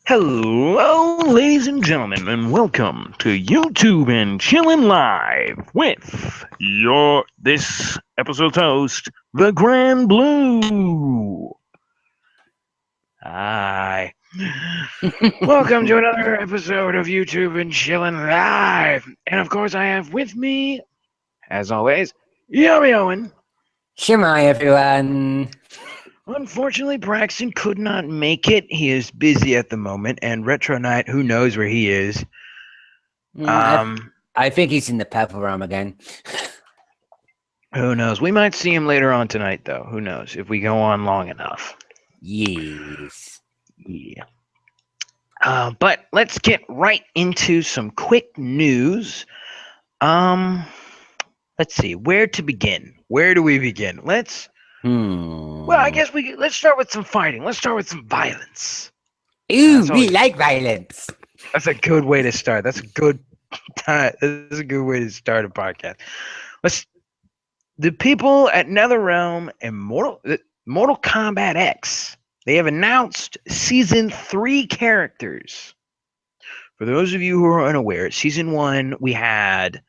Hello, ladies and gentlemen, and welcome to YouTube and Chillin' Live with this episode's host, the Grand Blue. Hi. Welcome to another episode of YouTube and Chillin' Live. And of course, I have with me, as always, Yummy Owen. Shemai, everyone. Unfortunately, Braxton could not make it. He is busy at the moment, and Retro Knight, who knows where he is. I think he's in the purple room again. Who knows? We might see him later on tonight, though. Who knows? If we go on long enough. Yes. Yeah. But let's get right into some quick news. Let's see. Where to begin? Where do we begin? Well, I guess let's start with some fighting. Let's start with some violence. Ooh, we like violence. That's a good way to start. That's a good time. That's a good way to start a podcast. The people at NetherRealm and Mortal Kombat X, they have announced Season 3 characters. For those of you who are unaware, Season 1, we had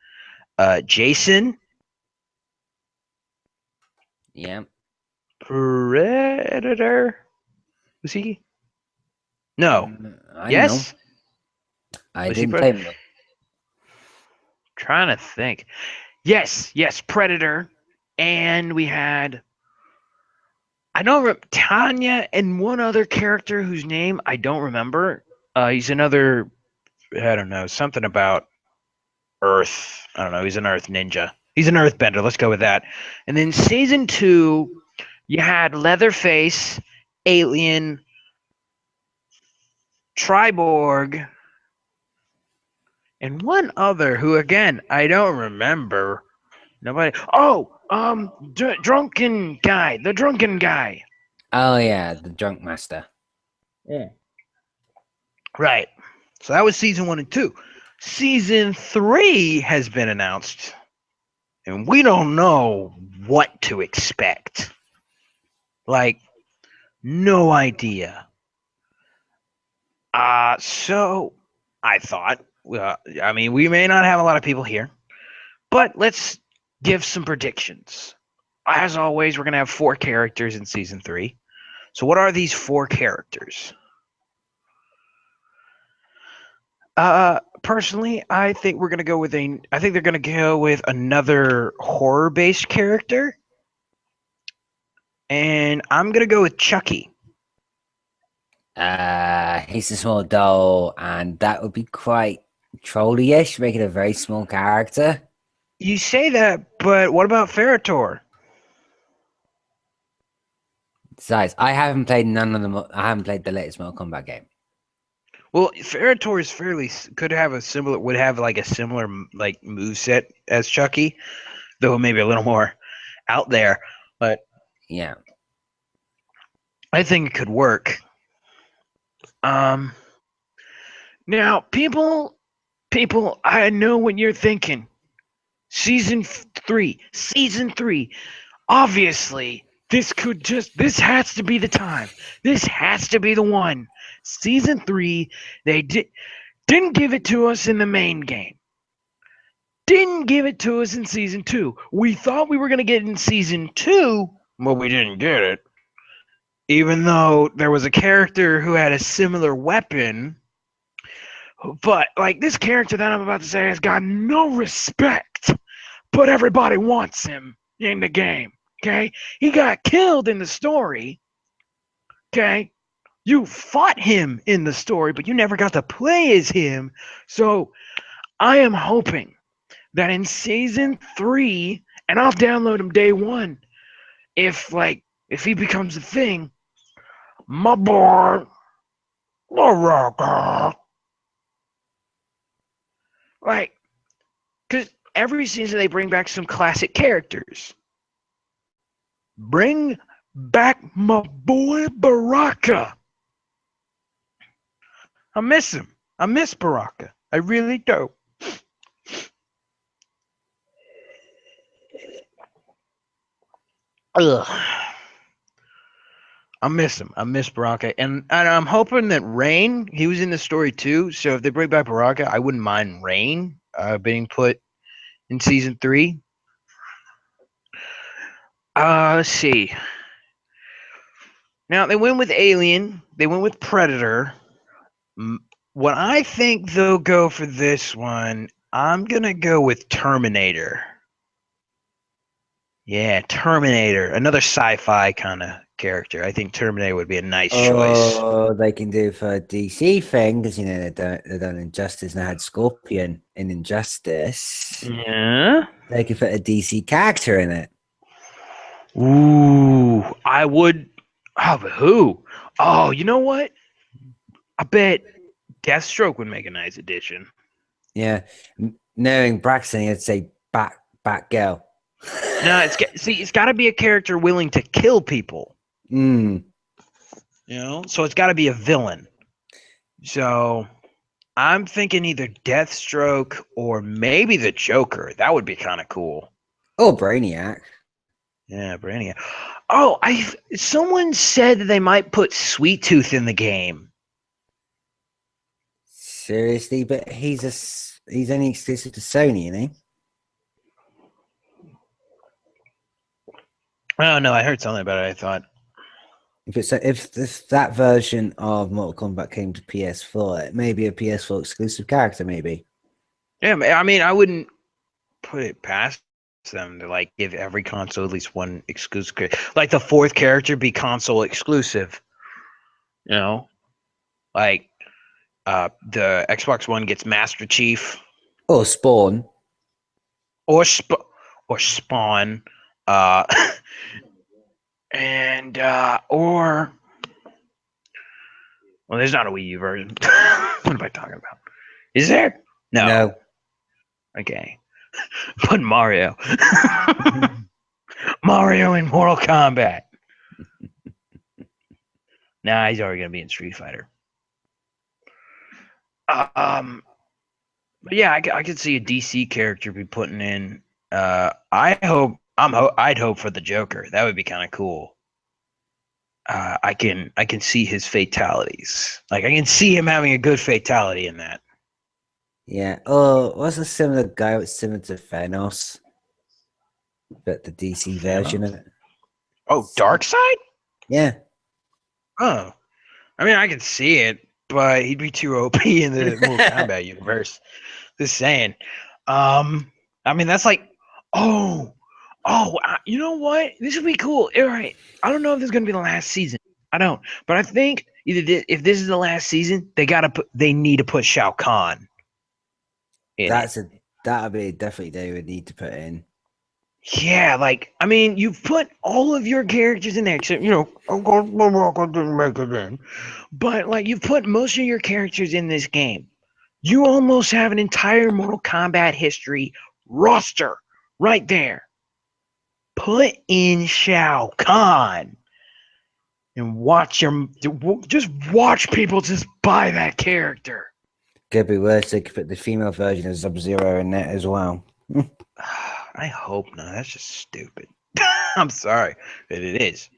Jason. Yeah. Predator. Was he? No. I Yes? know. I didn't play him, though. Trying to think. Yes, Predator. And we had, I know, Tanya and one other character whose name I don't remember. He's another, I don't know, something about Earth. I don't know. He's an Earth ninja. He's an Earthbender. Let's go with that. And then Season 2, you had Leatherface, Alien, Triborg, and one other who, again, I don't remember. Nobody. Oh, drunken guy. The drunken guy. Oh, yeah, the drunk master. Yeah. Right. So that was Season 1 and 2. Season 3 has been announced, and we don't know what to expect. Like, no idea. So I thought, I mean, we may not have a lot of people here, but let's give some predictions. As always, we're going to have 4 characters in Season 3. So what are these 4 characters? Personally, I think we're gonna go with I think they're gonna go with another horror-based character, and I'm gonna go with Chucky. He's a small doll, and that would be quite trolly-ish, make it a very small character. You say that, but what about Ferritor? Besides, I haven't played none of them. I haven't played the latest Mortal Kombat game. Well, Ferritor is would have a similar like moveset as Chucky, though maybe a little more out there. But yeah, I think it could work. Now people, I know what you're thinking. Season 3. Obviously, this has to be the time. This has to be the one. Season 3, they didn't give it to us in the main game. Didn't give it to us in Season 2. We thought we were going to get it in Season 2, but we didn't get it. Even though there was a character who had a similar weapon. But, like, this character that I'm about to say has got no respect. But everybody wants him in the game. Okay? He got killed in the story. Okay? You fought him in the story, but you never got to play as him. So I am hoping that in Season 3, and I'll download him day 1, if he becomes a thing, my boy, Baraka. Like, because every season they bring back some classic characters. Bring back my boy Baraka. I miss him. I miss Baraka. I really do. Ugh. I miss him. I miss Baraka, and I'm hoping that Rain. He was in the story too. So if they bring back Baraka, I wouldn't mind Rain being put in season 3. Let's see. Now they went with Alien. They went with Predator. What I think they'll go for this one, I'm gonna go with Terminator. Yeah, Terminator, another sci-fi kind of character. I think Terminator would be a nice choice. Oh, they can do for a DC thing because they done Injustice and they had Scorpion in Injustice. Yeah. They could put a DC character in it. Ooh, I would. Oh, but who? Oh, you know what? I bet Deathstroke would make a nice addition. Yeah, knowing Braxton, he'd say back girl. No, it's got to be a character willing to kill people. Mm. You know, so it's got to be a villain. So I'm thinking either Deathstroke or maybe the Joker. That would be kind of cool. Oh, Brainiac. Yeah, Brainiac. Oh, someone said that they might put Sweet Tooth in the game. Seriously, but he's only exclusive to Sony, isn't he? Oh no, I heard something about it. I thought If that version of Mortal Kombat came to PS4, it may be a PS4 exclusive character, maybe. yeah, I mean, I wouldn't put it past them to like give every console at least one exclusive. Like the 4th character be console exclusive. You know, like the Xbox One gets Master Chief Or Spawn. or Spawn, uh, and or well, there's not a Wii U version. What am I talking about? Is there? No. Okay. Put Mario. Mario in Mortal Kombat. Nah, he's already gonna be in Street Fighter. But yeah, I could see a DC character be putting in. I'd hope for the Joker. That would be kind of cool. I can see his fatalities. Like I can see him having a good fatality in that. Yeah. Oh, what's a similar guy that's similar to Thanos? But the DC version of it. Oh, Darkseid? Yeah. Oh, I mean, I could see it, but he'd be too OP in the Mortal Kombat universe. Just saying. I mean, that's like, oh, you know what? This would be cool. All right. I don't know if this is gonna be the last season. I don't, but I think if this is the last season, they need to put Shao Kahn in it. That'd be definitely they would need to put in. Yeah, like I mean, you've put all of your characters in there, except of course, Baraka didn't make it in. But like, you've put most of your characters in this game. You almost have an entire Mortal Kombat history roster right there. Put in Shao Kahn and just watch people just buy that character. Could be worse. They could put the female version of Sub-Zero in there as well. I hope not. That's just stupid. I'm sorry, but it is.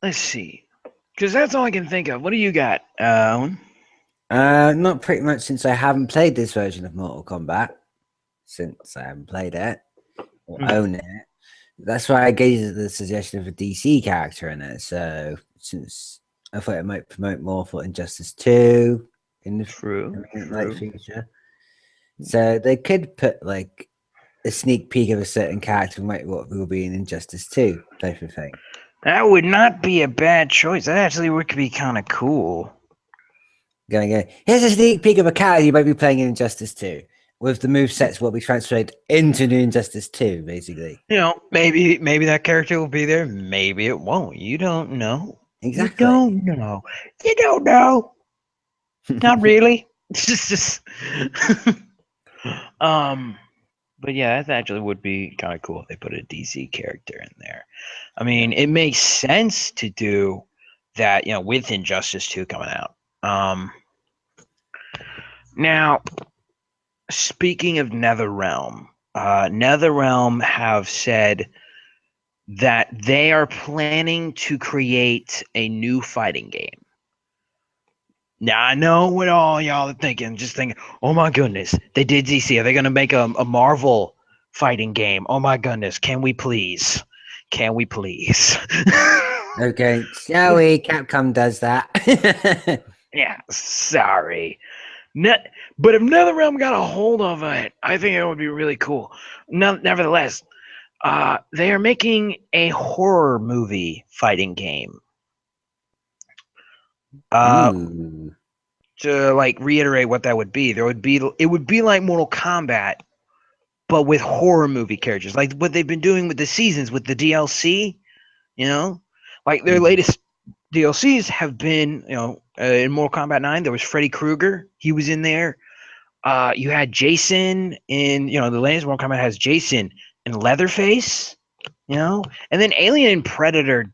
Let's see, because that's all I can think of. What do you got, Owen? Not pretty much since I haven't played this version of Mortal Kombat. Since I haven't played it or own it. That's why I gave you the suggestion of a DC character in it. So since I thought it might promote more for Injustice 2 in the future. So they could put like a sneak peek of a certain character might what will be in Injustice 2 type of thing. That would not be a bad choice. That actually would be kind of cool. Here's a sneak peek of a character you might be playing in Injustice 2. With the movesets will be transferred into New Injustice 2, basically. Maybe that character will be there. Maybe it won't. You don't know. Exactly. You don't know. You don't know. Not really. It's just but yeah, that actually would be kind of cool if they put a DC character in there. I mean, it makes sense to do that, with Injustice 2 coming out. Now, Speaking of NetherRealm, NetherRealm have said that they are planning to create a new fighting game. Now I know what all y'all are thinking, just thinking, oh my goodness, they did DC. Are they gonna make a Marvel fighting game? Oh my goodness, can we please? Can we please? Okay, shall we? Capcom does that. Yeah, sorry. Net, but if NetherRealm got a hold of it, I think it would be really cool. No, nevertheless, they are making a horror movie fighting game. Uh, Ooh. to like reiterate what that would be, it would be like Mortal Kombat, but with horror movie characters, like what they've been doing with the seasons with the DLC. You know, like their Mhm. latest DLCs have been, in Mortal Kombat 9, there was Freddy Krueger. He was in there. You had Jason in, the latest Mortal Kombat has Jason and Leatherface, and then Alien and Predator,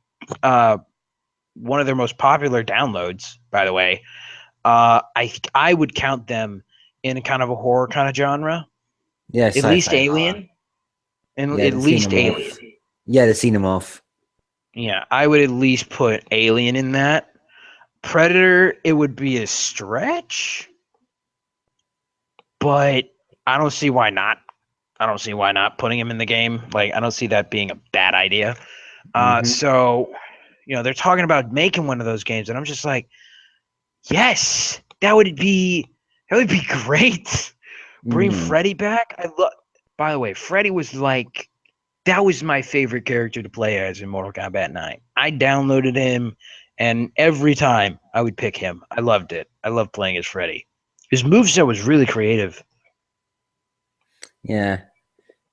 one of their most popular downloads, by the way. I would count them in a kind of a horror kind of genre. Yeah, At least sci-fi horror. Alien, and Yeah, at the least Alien. xenomorph. Yeah, the xenomorph. Yeah, I would at least put Alien in that. Predator, it would be a stretch, but I don't see why not. I don't see why not putting him in the game. Like, I don't see that being a bad idea. Mm-hmm. So, they're talking about making one of those games, and I'm just like, yes, that would be great. Bring Mm-hmm. Freddy back. By the way, Freddy was like, that was my favorite character to play as in Mortal Kombat 9. I downloaded him, and every time I would pick him. I loved it. I loved playing as Freddy. His moveset was really creative. Yeah.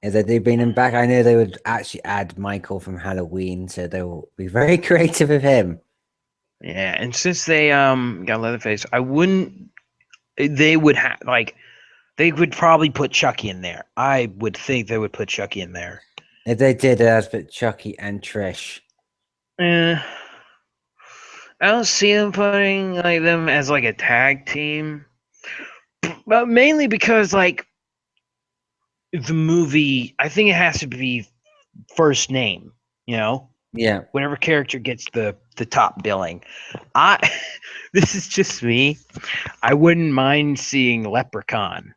Is that they've been in back? I know they would actually add Michael from Halloween, so they will be very creative with him. Yeah, and since they got Leatherface, I wouldn't. They would have like they would probably put Chucky in there. I would think they would put Chucky in there. If they did, I'd put Chucky and Trish. Eh, I don't see them putting like them as like a tag team, but mainly because like the movie, I think it has to be first name. You know, Yeah. whatever character gets the top billing. I this is just me. I wouldn't mind seeing Leprechaun.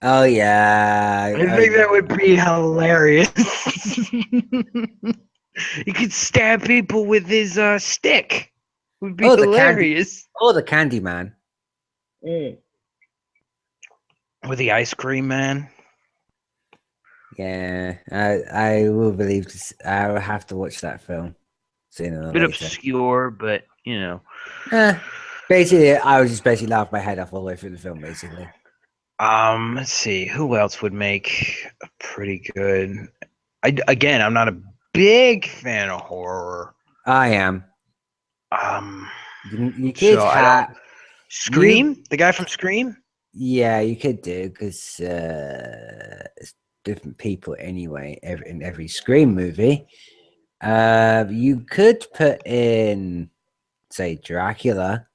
Oh yeah. I Oh think yeah. that would be hilarious. He could stab people with his stick. Would be Oh, the candy. hilarious. Oh, the Candy Man. Mm. With the ice cream man. Yeah, I will believe this. I will have to watch that film sooner or Bit later. obscure, but you know. Eh, basically, I was just basically laughing my head off all the way through the film. Basically, Let's see. Who else would make a pretty good? Again, I'm not a big fan of horror. I am. Um, You could so I don't. have you. Scream, the guy from Scream. Yeah, you could do because it's different people anyway. In every Scream movie, you could put in say Dracula.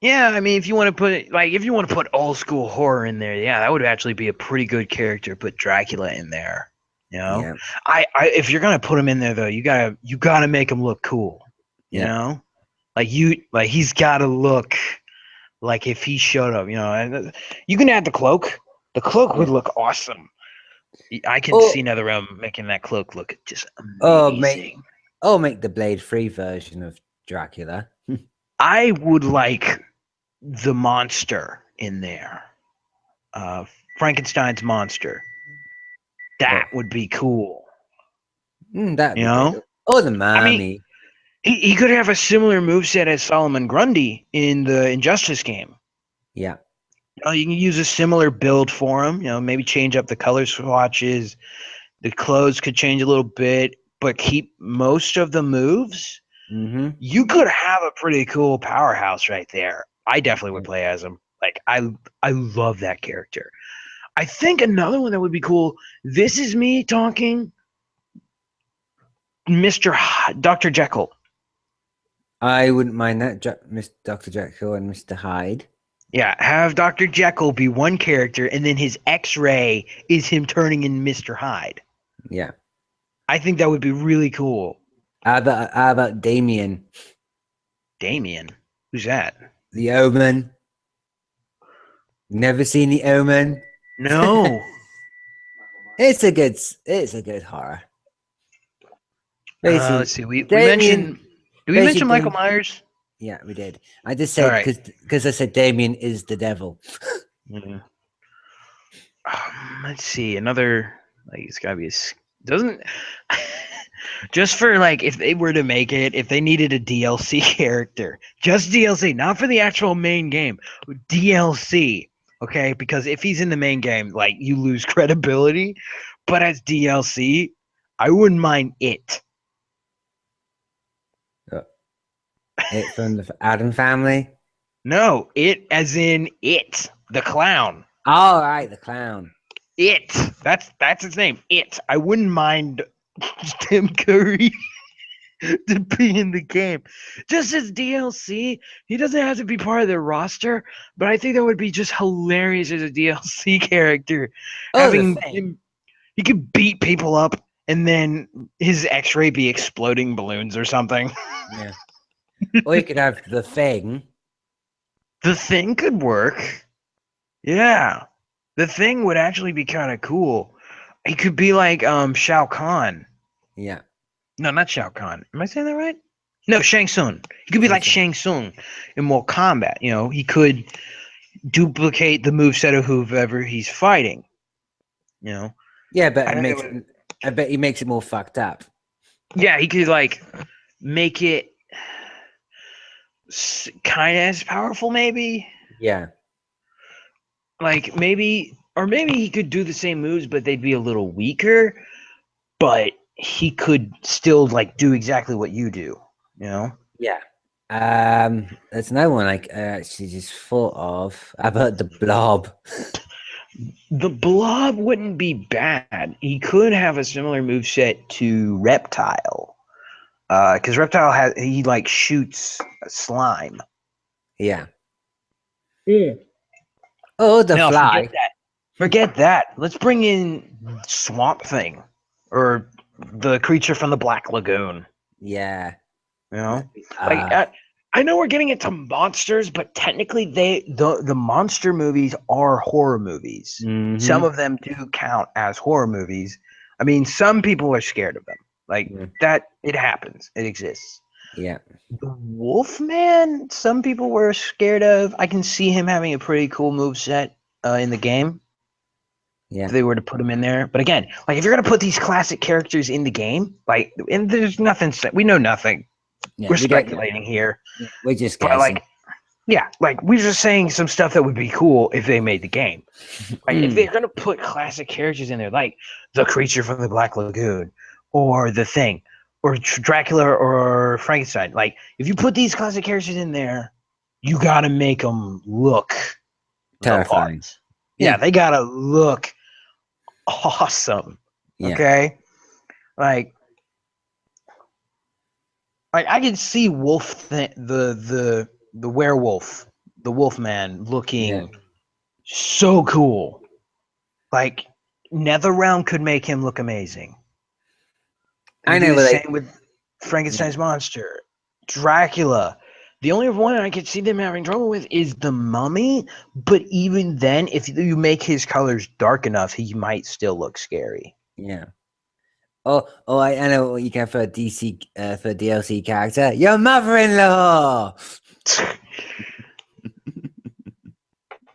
Yeah, I mean, if you want to put old school horror in there, yeah, that would actually be a pretty good character. Put Dracula in there, you know. Yeah, If you're gonna put him in there though, you gotta make him look cool, you yeah. know. Like he's gotta look like if he showed up, And you can add the cloak. The cloak Yeah. would look awesome. I can Or see NetherRealm making that cloak look just or make amazing. or make the Blade Free version of Dracula. I would like the monster in there. uh, Frankenstein's monster. Well, That would be cool. that'd You be good. know, Or the I mean, Mummy. he could have a similar moveset as Solomon Grundy in the Injustice game. Yeah. You can use a similar build for him. Maybe change up the color swatches. The clothes could change a little bit, but keep most of the moves. Mm-hmm. You could have a pretty cool powerhouse right there. I definitely would play as him. Like I love that character. I think another one that would be cool. This is me talking. Dr. Jekyll. I wouldn't mind that, Miss Dr. Jekyll and Mr. Hyde. Yeah, have Dr. Jekyll be one character, and then his X-ray is him turning in Mr. Hyde. Yeah. I think that would be really cool. How about Damien, Damien, who's that? the Omen? Never seen the Omen? No. It's a good horror. Basically, Let's see. We mentioned. Damien. Did we mention Basically, Michael Myers? yeah, we did. I just All said right. because I said Damien is the devil. Yeah. Let's see. Another. Like it's gotta be. Doesn't. Just for like, if they were to make it, if they needed a DLC character, just DLC, not for the actual main game, DLC. Okay, because if he's in the main game, like you lose credibility. But as DLC, I wouldn't mind it. It from the Adam family. No, it as in it, the clown. All right, the clown. It. That's his name. It. I wouldn't mind Tim Curry to be in the game. Just as DLC, he doesn't have to be part of their roster, but I think that would be just hilarious as a DLC character. Oh, the Having thing. him, he could beat people up and then his X-ray be exploding balloons or something. Yeah. Or you could have the thing. The Thing could work. Yeah. The Thing would actually be kind of cool. He could be like Shao Kahn. Yeah. No, not Shao Kahn. Am I saying that right? No, Shang Tsung. He could be like Shang Tsung in Mortal Kombat. You know, he could duplicate the moveset of whoever he's fighting. You know, Yeah, but I it think makes it, I bet he makes it more fucked up. yeah, he could like make it kind of as powerful, maybe. Yeah. Like maybe, or maybe he could do the same moves, but they'd be a little weaker. But he could still like do exactly what you do. You know. Yeah. There's no one I actually just thought of. How about the Blob? The Blob wouldn't be bad. He could have a similar moveset to Reptile. Because Reptile he like shoots slime. Yeah. Oh, the No, forget Fly. that. Forget that. Let's bring in Swamp Thing. Or the creature from the Black Lagoon. Yeah. You know? Like Uh, I know we're getting into monsters, but technically the monster movies are horror movies. Some mhm. of them do count as horror movies. I mean, some people are scared of them. Like Yeah. that, it happens. It exists. Yeah. The Wolfman, some people were scared of. I can see him having a pretty cool move set in the game Yeah. if they were to put him in there. But again, like if you're gonna put these classic characters in the game, like, and there's nothing. We know nothing. Yeah. We're We don't know. speculating here. Yeah, we're just But guessing. like, yeah, like we're just saying some stuff that would be cool if they made the game. Like if they're gonna put classic characters in there, like the creature from the Black Lagoon, or the Thing, or Dracula, or Frankenstein. Like if you put these classic characters in there, you gotta make them look the Terrifying. part. Yeah, Yeah. they gotta look awesome. Yeah. Okay, like I can see the werewolf, the Wolfman Yeah. looking so cool. Like NetherRealm could make him look amazing. I And do know, the but same with Frankenstein's monster, Dracula. The only one I could see them having trouble with is the Mummy. But even then, if you make his colors dark enough, he might still look scary. yeah. Oh, I know what you can for a DC for a DLC character. Your mother-in-law.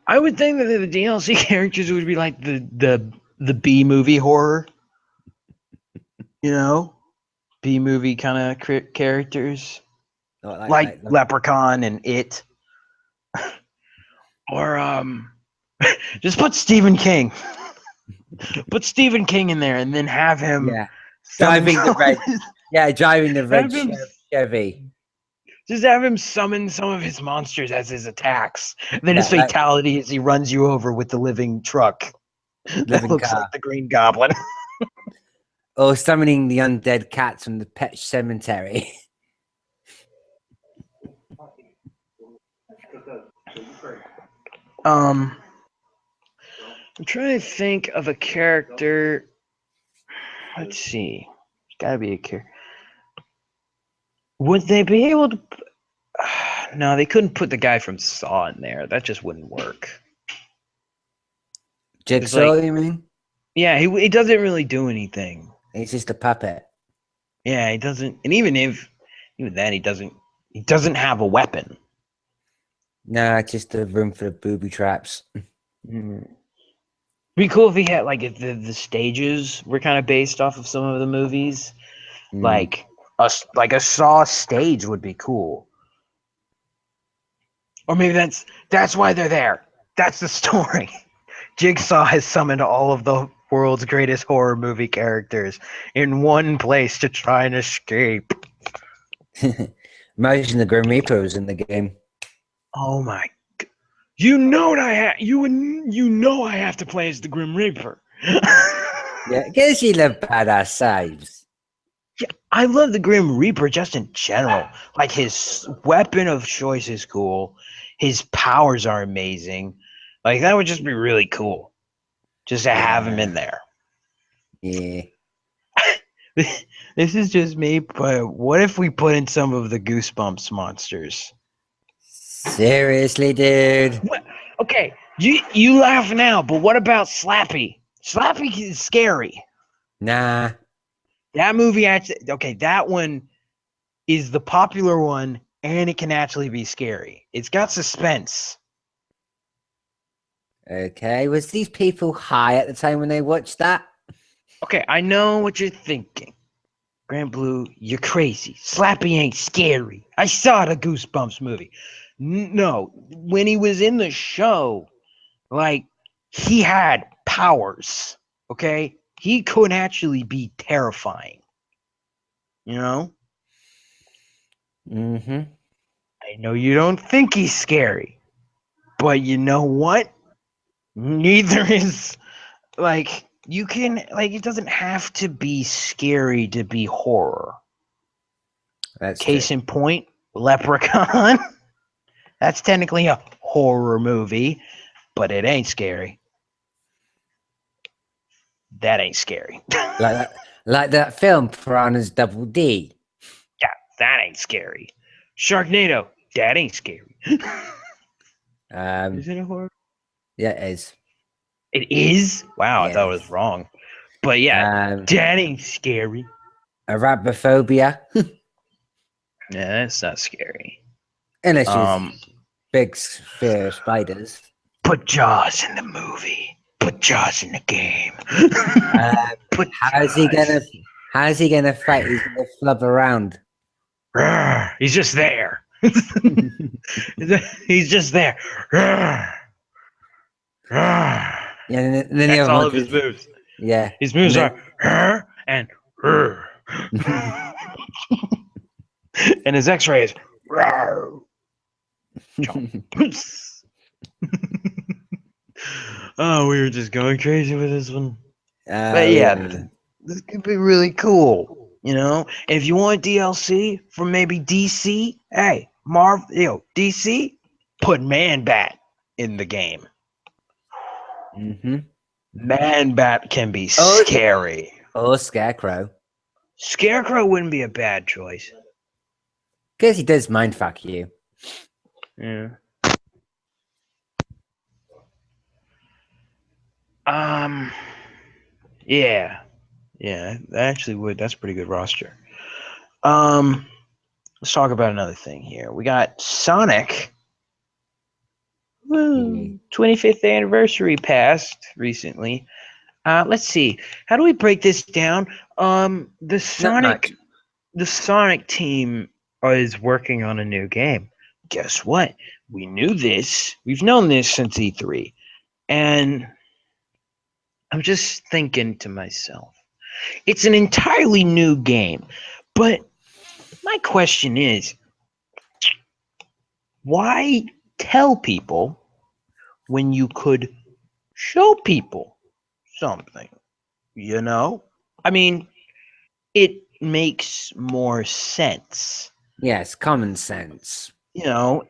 I would think that the DLC characters would be like the B movie horror, you know, B movie kind of characters Oh, like Leprechaun and It, or just put Stephen King. Put Stephen King in there, and then have him yeah, driving the red. his, Yeah, driving the red have him, Chevy. just have him summon some of his monsters as his attacks. And then his Yeah, like fatality is he runs you over with the living truck that living looks car. like the Green Goblin. Or summoning the undead cats from the pet cemetery. I'm trying to think of a character. Let's see. It's gotta be a character. Would they be able to? No, they couldn't put the guy from Saw in there. That just wouldn't work. It's Jigsaw, like, you mean? yeah, he doesn't really do anything. He's just a puppet. Yeah, he doesn't, and even then, he doesn't have a weapon. Nah, just a room for the booby traps. It'd be cool if he had like if the stages were kind of based off of some of the movies. Like a Saw stage would be cool. Or maybe that's why they're there. That's the story. Jigsaw has summoned all of the world's greatest horror movie characters in one place to try and escape. Imagine the Grim Reaper was in the game. Oh my! You know what you know I have to play as the Grim Reaper. Yeah, guess you love badass saves. Yeah, I love the Grim Reaper just in general. Like his weapon of choice is cool. His powers are amazing. Like that would just be really cool. Just to have him in there. Yeah. This is just me, but what if we put in some of the Goosebumps monsters? Seriously, dude. What? Okay, you laugh now, but what about Slappy? Slappy is scary. Nah. That movie actually, okay, that one is the popular one, and it can actually be scary. It's got suspense. Okay, was these people high at the time when they watched that? Okay, I know what you're thinking. Grand Blue, you're crazy. Slappy ain't scary. I saw the Goosebumps movie. No, when he was in the show, like, he had powers, okay? He could actually be terrifying. You know? Mm-hmm. I know you don't think he's scary, but you know what? Neither is, like, you can, like, it doesn't have to be scary to be horror. That's Case true. in point, Leprechaun. That's technically a horror movie, but it ain't scary. That ain't scary. Like that film, Piranha's Double D. Yeah, that ain't scary. Sharknado, that ain't scary. Is it a horror? Yeah, it is. It is? Wow, I thought it was Yes. wrong. But yeah, that ain't scary. Arabophobia. Yeah, that's not scary. Unless you're big fear of spiders. Put Jaws in the movie. Put Jaws in the game. Put How's he gonna fight? He's gonna flub around. He's just there. He's just there. Yeah, and then the That's other all one of his moves. Yeah. His moves are and and his X-ray is oh, we were just going crazy with this one. But yeah, this could be really cool. You know, if you want DLC from maybe DC, hey, DC, put Man Bat in the game. Man Bat can be scary. Or Scarecrow. Scarecrow wouldn't be a bad choice. Because he does mindfuck you. Yeah. Yeah. Yeah, that actually would. That's a pretty good roster. Let's talk about another thing here. We got Sonic. Woo, 25th anniversary passed recently. Let's see. How do we break this down? The Sonic team is working on a new game. Guess what? We knew this. We've known this since E3. And I'm just thinking to myself, it's an entirely new game. But my question is, why tell people when you could show people something? You know? I mean, it makes more sense. Yes, common sense.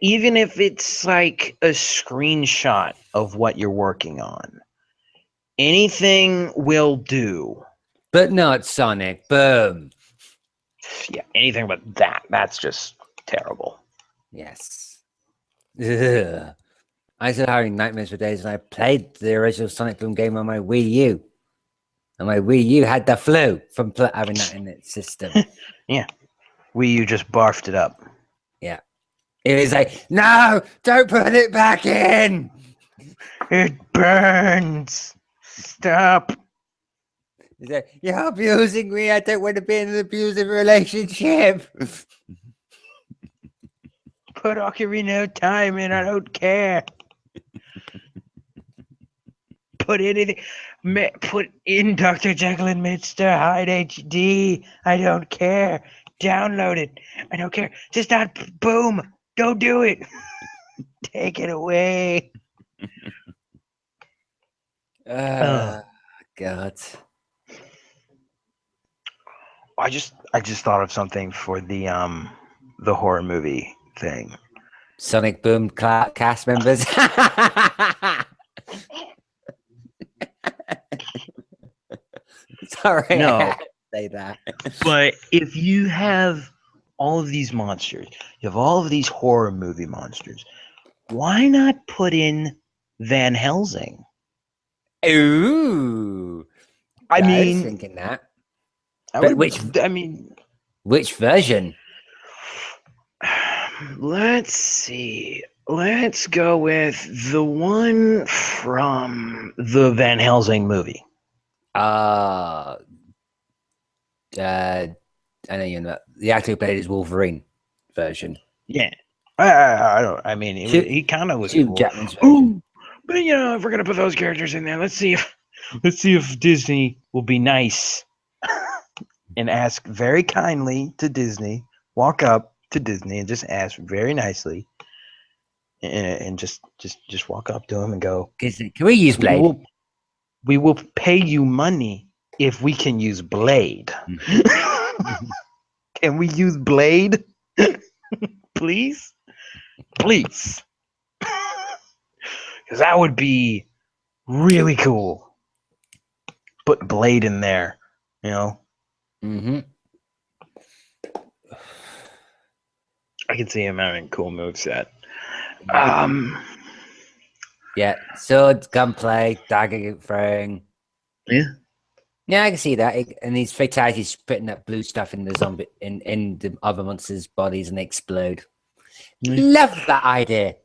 even if it's like a screenshot of what you're working on, anything will do. But not Sonic Boom. Yeah, anything but that. That's just terrible. Yes. Ugh. I started having nightmares for days when I played the original Sonic Boom game on my Wii U. And my Wii U had the flu from having that in its system. Yeah. Wii U just barfed it up. Yeah. It was like, no, don't put it back in. It burns. Stop. He's like, you're abusing me. I don't want to be in an abusive relationship. Put Ocarina of Time in. I don't care. Put anything. Put in Dr. Jekyll and Mr. Hyde HD. I don't care. Download it. I don't care. Just not Boom. Don't do it. Take it away. God. I just thought of something for the horror movie thing. Sonic Boom cast members. Sorry, No. I had to say that. But if you have all of these monsters, you have all of these horror movie monsters, why not put in Van Helsing? Ooh. I was mean, thinking that. Which version? Let's see. Let's go with the one from the Van Helsing movie. I know you know the actor who played his Wolverine version. Yeah, I don't. I mean, he kind of was cool. Jackman's version. But if we're gonna put those characters in there, let's see if Disney will be nice and ask very kindly to Disney. Walk up to Disney and just ask very nicely, and just walk up to him and go, "Can we use Blade? We will pay you money if we can use Blade. Can we use Blade? Please? Please. Because that would be really cool. Put Blade in there, Mm-hmm. I can see him having a cool moveset. Yeah, swords, gunplay, dagger throwing. Yeah, I can see that. And these fatalities putting that blue stuff in the zombie in the other monsters' bodies and they explode. Love that idea.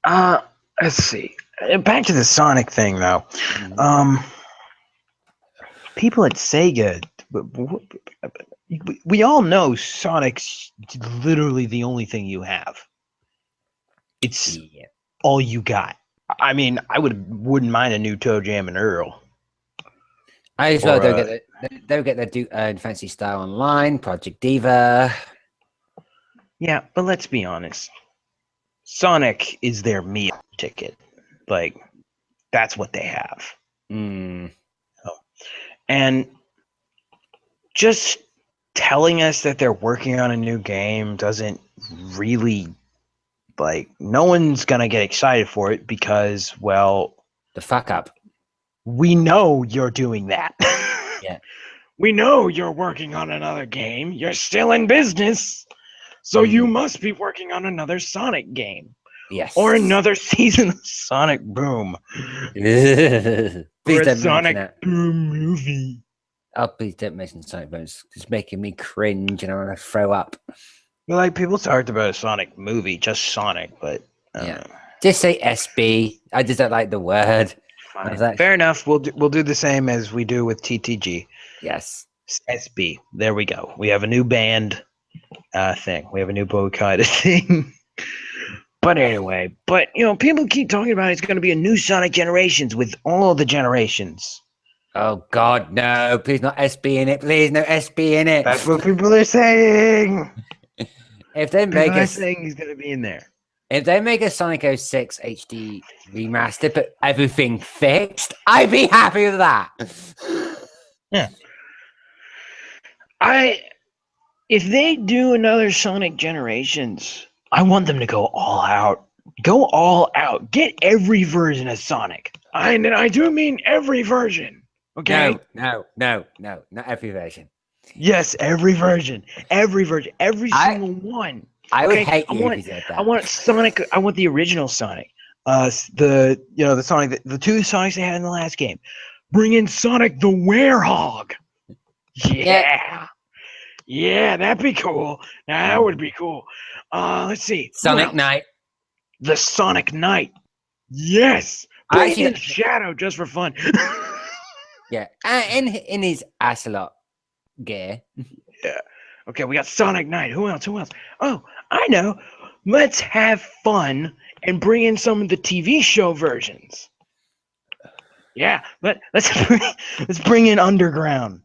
Let's see. Back to the Sonic thing, though. People at Sega, we all know Sonic's literally the only thing you have. It's all you got. I mean, I wouldn't mind a new Toe Jam and Earl. I as well they'll get their fancy style online, Project Diva. Yeah, but let's be honest. Sonic is their meal ticket. Like, that's what they have. And just telling us that they're working on a new game doesn't really, no one's going to get excited for it because, well... The fuck up. We know you're doing that. Yeah. We know you're working on another game. You're still in business. So you must be working on another Sonic game. Yes. Or another season of Sonic Boom. Please don't Sonic mention that. Boom movie. Oh, please don't mention Sonic Boom. It's making me cringe and I want to throw up. Well, people talked about a Sonic movie, just Sonic, but... Just say SB. I just don't like the word. Fine. Fair enough. We'll do the same as we do with TTG. Yes. SB. There we go. We have a new band thing. We have a new boycotted thing. But anyway, people keep talking about it's going to be a new Sonic Generations with all the generations. Oh, God, no. Please not SB in it. Please, no SB in it. That's what people are saying. If they make people are saying he's going to be in there. If they make a Sonic 06 HD remaster, but everything fixed, I'd be happy with that. Yeah. if they do another Sonic Generations, I want them to go all out. Go all out. Get every version of Sonic. And I do mean every version. Okay? No, not every version. Yes, every version. Every version. Every I single one. I would Okay? hate you if you said I that. want Sonic. I want the original Sonic. The Sonic, the two Sonics they had in the last game. Bring in Sonic the Werehog. Yeah. Yeah. Yeah, that'd be cool. That would be cool. Let's see. Who Sonic else? Knight. The Sonic Knight. Yes. I Bring actually in Shadow just for fun. yeah, in his Ocelot gear. Yeah. Okay, we got Sonic Knight. Who else? Who else? Oh, I know. Let's have fun and bring in some of the TV show versions. Yeah, let's bring in Underground.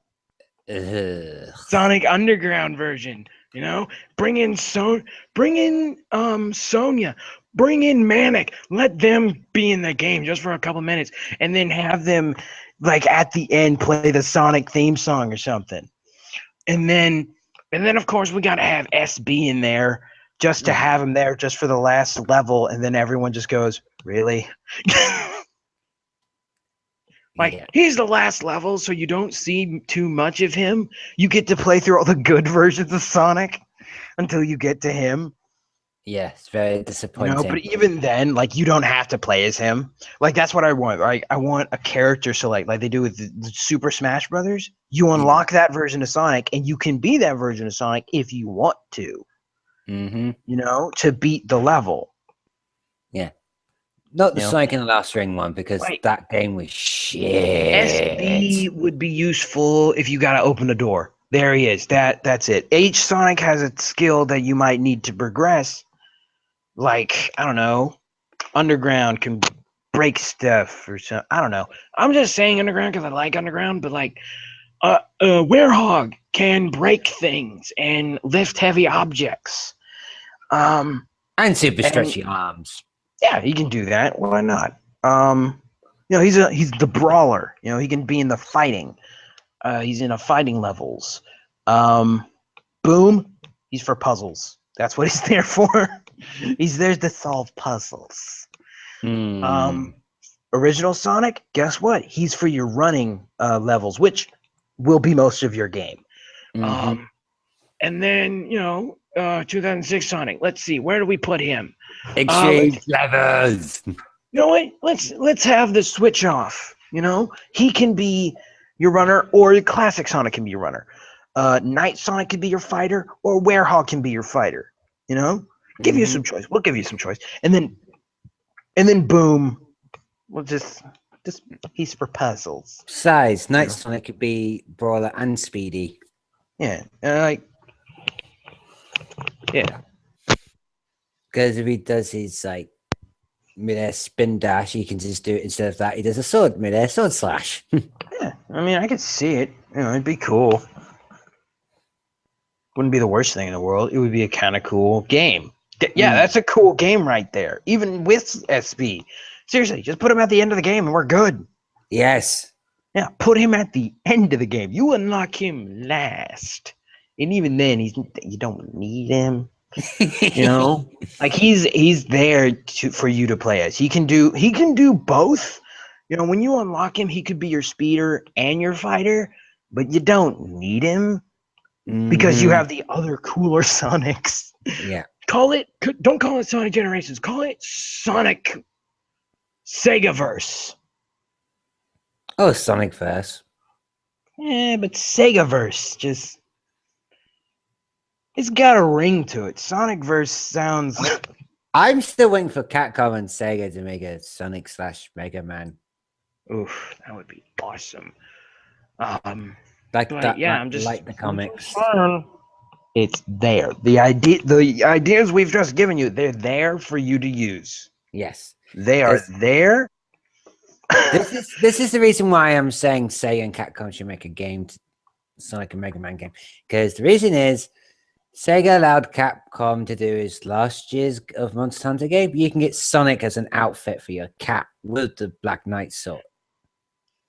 Ugh. Sonic Underground version. You know, bring in Sonya, bring in Manic. Let them be in the game just for a couple minutes, and then have them like at the end play the Sonic theme song or something. And then of course we gotta have SB in there just to have him there just for the last level, and then everyone just goes, really? Like, Yeah. he's the last level, so you don't see too much of him. You get to play through all the good versions of Sonic until you get to him. Yeah, it's very You disappointing. know, but even then, like, you don't have to play as him. Like, that's what I want. Like, I want a character select, like they do with the Super Smash Brothers. You unlock that version of Sonic, and you can be that version of Sonic if you want to. Mm-hmm. You know, to beat the level. Yeah. Not the You know, Sonic in the Last Ring one, because like that game was shit. SB would be useful if you got to open a door. There he is. That's it. Each Sonic has a skill that you might need to progress. Like, I don't know, Underground can break stuff or something. I don't know. I'm just saying Underground because I like Underground, but like, Werehog can break things and lift heavy objects. And super And stretchy arms. yeah, he can do that. Why not? You know, he's the brawler. You know, he can be in the fighting. He's in a fighting levels. Boom, he's for puzzles. That's what he's there for. He's there to solve puzzles. Original Sonic, guess what? He's for your running levels, which will be most of your game. Mm-hmm. And then 2006 Sonic. Let's see, where do we put him? Extreme levels. You know what? Let's have the switch off. You know, he can be your runner, or classic Sonic can be your runner. Night Sonic can be your fighter, or Werehog can be your fighter. You know, give you some choice. We'll give you some choice, and then boom, we'll just he's for puzzles. Besides, Night Sonic could be brawler and speedy. Yeah, yeah. Because if he does his like mid-air spin dash, he can just do it instead of that. He does a mid-air sword slash. Yeah, I mean, I could see it. You know, it'd be cool. Wouldn't be the worst thing in the world. It would be a kind of cool game. Yeah, that's a cool game right there. Even with SB. Seriously, just put him at the end of the game and we're good. Yes. Yeah, put him at the end of the game. You unlock him last. And even then, you don't need him. You know? Like he's there for you to play as. He can do both. You know, when you unlock him, he could be your speeder and your fighter, but you don't need him because you have the other cooler Sonics. Yeah. Don't call it Sonic Generations. Call it Sonic Segaverse. Oh, Sonic Verse. Yeah, but Segaverse just it's got a ring to it. Sonic Verse sounds I'm still waiting for Capcom and Sega to make a Sonic / Mega Man. oof, that would be awesome. Like But that, yeah, I'm just like the comics. It's there. The ideas we've just given you, they're there for you to use. Yes. They are there. This is the reason why I'm saying Sega and Capcom should make a game, Sonic and Mega Man game. Because the reason is Sega allowed Capcom to do his last year's of Monster Hunter game. You can get Sonic as an outfit for your cat with the Black Knight sword.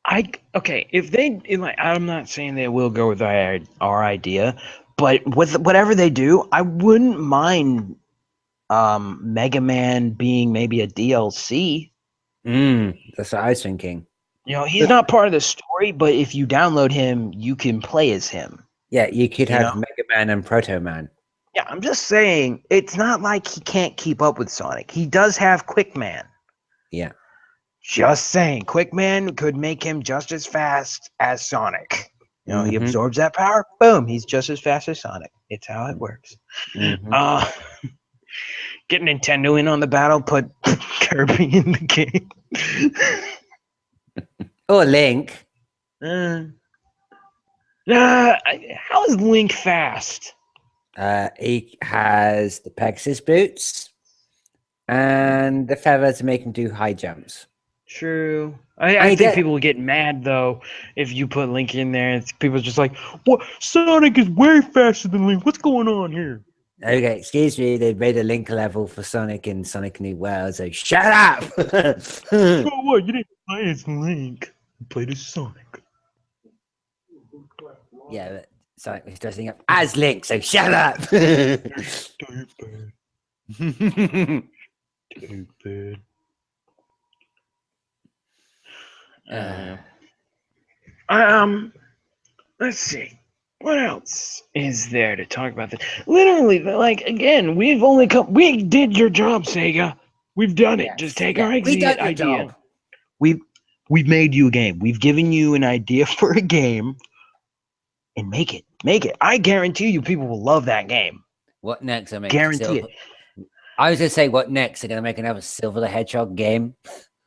If they like, I'm not saying they will go with our idea, But with whatever they do, I wouldn't mind Mega Man being maybe a DLC. That's what I was thinking. You know, he's not part of the story, but if you download him, you can play as him. Yeah, you could You have know? Mega Man and Proto Man. Yeah, I'm just saying, it's not like he can't keep up with Sonic. He does have Quick Man. Yeah. Just saying, Quick Man could make him just as fast as Sonic. You know, he Mm-hmm. absorbs that power, boom, he's just as fast as Sonic. It's how it works. Mm-hmm. Get Nintendo in on the battle, put Kirby in the game. Or Link. How is Link fast? He has the Pegasus boots and the feather to make him do high jumps. True. I think people will get mad though if you put Link in there. It's people just like, what? Sonic is way faster than Link. What's going on here? Okay, excuse me. They made a Link level for Sonic in Sonic New World. So shut up. So what? You didn't play as Link. You played as Sonic. Yeah, but Sonic was dressing up as Link. So shut up. Stupid. Stupid. Let's see. What else is there to talk about this? Literally, like again, we did your job, Sega. We've done it. Yes, Just take yeah, our we done your idea. job. We've made you a game. We've given you an idea for a game, and make it. Make it. I guarantee you, people will love that game. What next? I make Guarantee Silver. it. I was gonna say, what next? They're gonna make another Silver the Hedgehog game.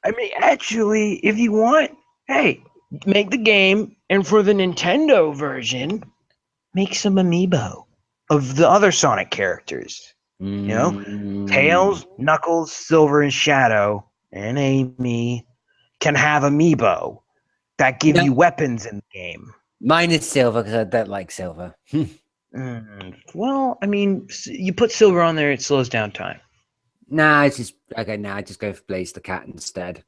I mean, actually, if you want, hey, make the game, and for the Nintendo version, make some amiibo of the other Sonic characters. You know, Tails, Knuckles, Silver, and Shadow, and Amy can have amiibo that give you weapons in the game. Mine is Silver because I don't like Silver. Well, I mean, you put Silver on there, it slows down time. Nah, it's just okay. Now I just go for Blaze the Cat instead.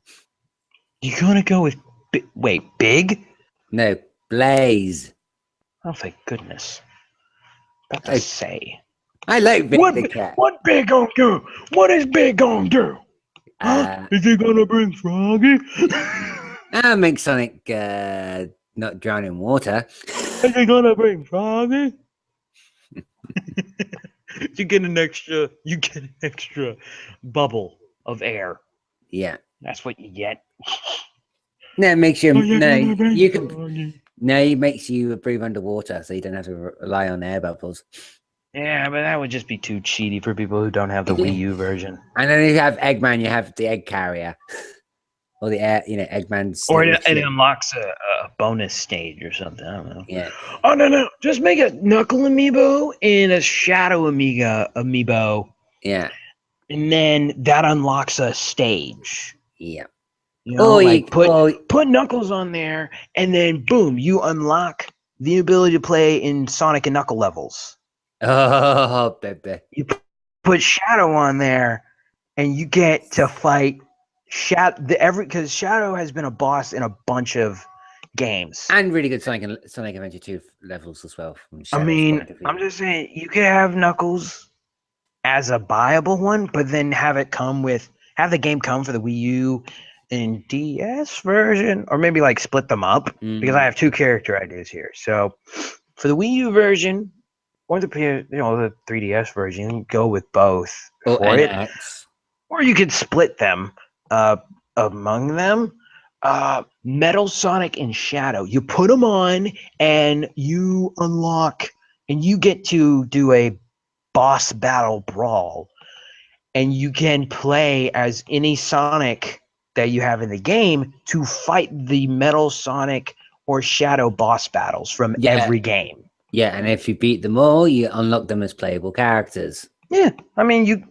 You're gonna go with Big? No, Blaze. Oh, thank goodness. About to say. I like Big the Cat. What Big gonna do? What is Big gonna do? Huh? Is he gonna bring Froggy? I'll make Sonic not drown in water. Is he gonna bring Froggy? You get an extra bubble of air. Yeah. That's what you get. No, it makes you you can Froggy? no, it makes you breathe underwater, so you don't have to rely on air bubbles. Yeah, but that would just be too cheaty for people who don't have the Wii U version. And then if you have Eggman, you have the egg carrier. Or the air, Eggman's. Or it unlocks a bonus stage or something. I don't know. Yeah. Oh no! Just make a Knuckle amiibo and a Shadow amiibo. Yeah. And then that unlocks a stage. Yeah. You know, put Knuckles on there, and then boom, you unlock the ability to play in Sonic and Knuckle levels. Oh, baby. You put Shadow on there, and you get to fight because Shadow has been a boss in a bunch of games. And really good Sonic Adventure 2 levels as well. I mean, I'm just saying you could have Knuckles as a buyable one, but then have the game come for the Wii U and DS version, or maybe like split them up because I have two character ideas here. So for the Wii U version or the 3DS version, go with both for it, or you could split them among them. Metal Sonic and Shadow, you put them on and you unlock, and you get to do a boss battle brawl, and you can play as any Sonic that you have in the game to fight the Metal Sonic or Shadow boss battles from every game. Yeah, and if you beat them all, you unlock them as playable characters. Yeah, I mean,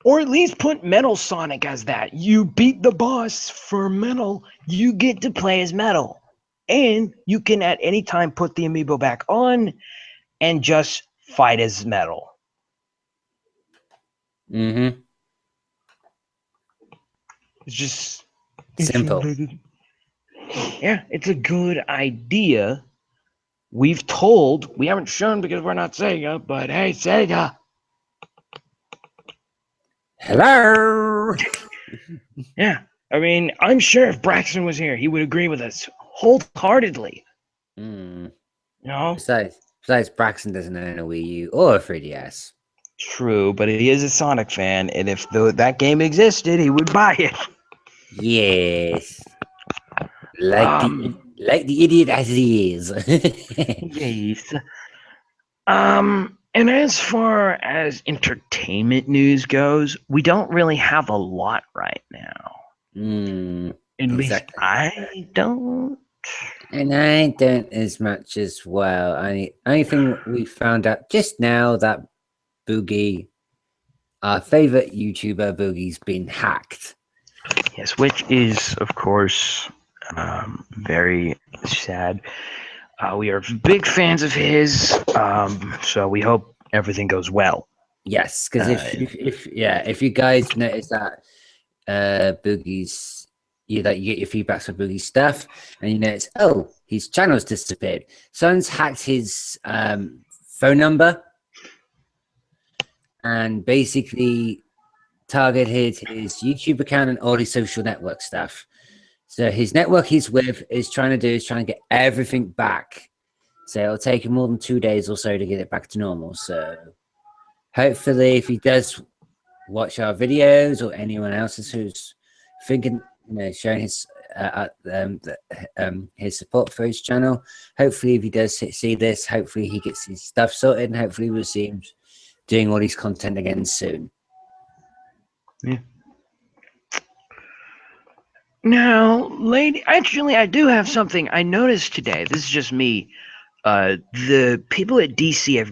or at least put Metal Sonic as that. You beat the boss for Metal, you get to play as Metal. And you can at any time put the amiibo back on and just fight as Metal. Mm-hmm. It's just simple. Yeah, it's a good idea. we've told, we haven't shown because we're not Sega, but hey, Sega. Hello. Yeah. I mean, I'm sure if Braxton was here, he would agree with us wholeheartedly. Mm. You know? Besides, Braxton doesn't own a Wii U or a 3DS. True, but he is a Sonic fan, and if that game existed, he would buy it. Yes, Um, like the idiot as he is. yes. And as far as entertainment news goes, we don't really have a lot right now. At least Exactly. I don't. And I don't as much as well. Only thing we found out just now that Boogie, our favorite YouTuber Boogie's been hacked. Yes, which is, of course, very sad. We are big fans of his, so we hope everything goes well. Yes, because if you guys notice that Boogie's you get your feedbacks for Boogie's stuff, and you notice, oh, his channel's disappeared. Someone's hacked his phone number and basically targeted his YouTube account and all his social network stuff. So his network he's with is trying to get everything back. So it'll take him more than 2 days or so to get it back to normal. So hopefully, if he does watch our videos or anyone else's who's thinking, showing his support for his channel, hopefully, if he does see this, hopefully he gets his stuff sorted, and hopefully we'll see him doing all his content again soon. Yeah. Now, lady, actually, I do have something I noticed today. This is just me. The people at DC have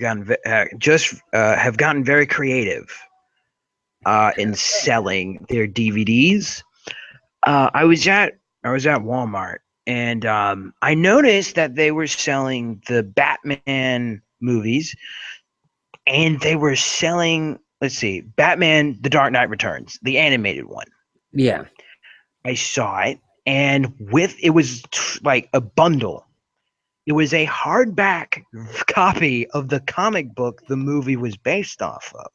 gotten very creative in selling their DVDs. I was at Walmart, and I noticed that they were selling the Batman movies, and they were selling, let's see, Batman: The Dark Knight Returns, the animated one. Yeah. I saw it, and it was like a bundle. It was a hardback copy of the comic book the movie was based off of.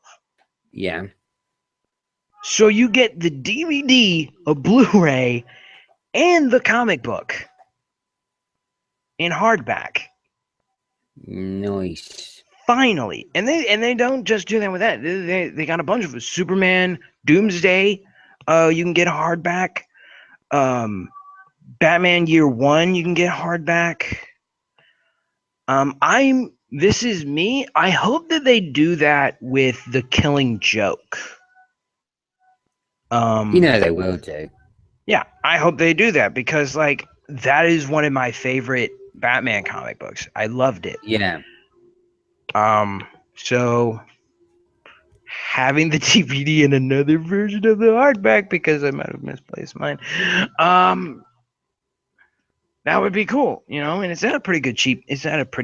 Yeah. So you get the DVD, a Blu-ray, and the comic book in hardback. Nice. Finally, and they don't just do that with that. They got a bunch of Superman, Doomsday. You can get a hardback. Batman Year One, you can get hardback. This is me. I hope that they do that with The Killing Joke. They will do. Yeah, I hope they do that because like that is one of my favorite Batman comic books. I loved it. Yeah. So having the DVD and another version of the hardback because I might have misplaced mine. That would be cool, and it's at a pretty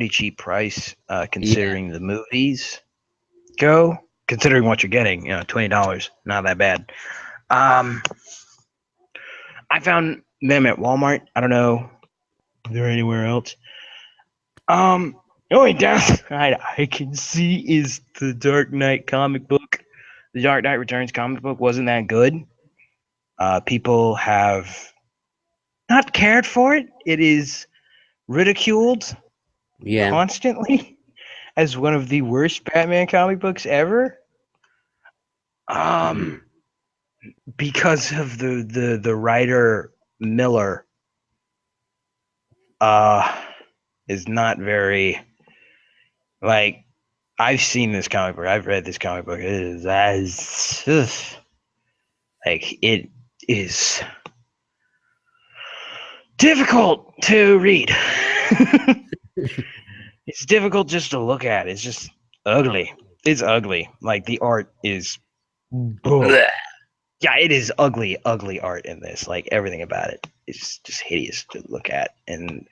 cheap price, considering the movies go, considering what you're getting, $20, not that bad. I found them at Walmart. I don't know if they're anywhere else. The only downside I can see is the Dark Knight comic book. The Dark Knight Returns comic book wasn't that good. People have not cared for it. It is ridiculed constantly as one of the worst Batman comic books ever. Because of the writer Miller is not very, like, I've seen this comic book. I've read this comic book. It is difficult to read. It's difficult just to look at. It's just ugly. It's ugly. Like the art is yeah, it is ugly art in this. Like everything about it is just hideous to look at. And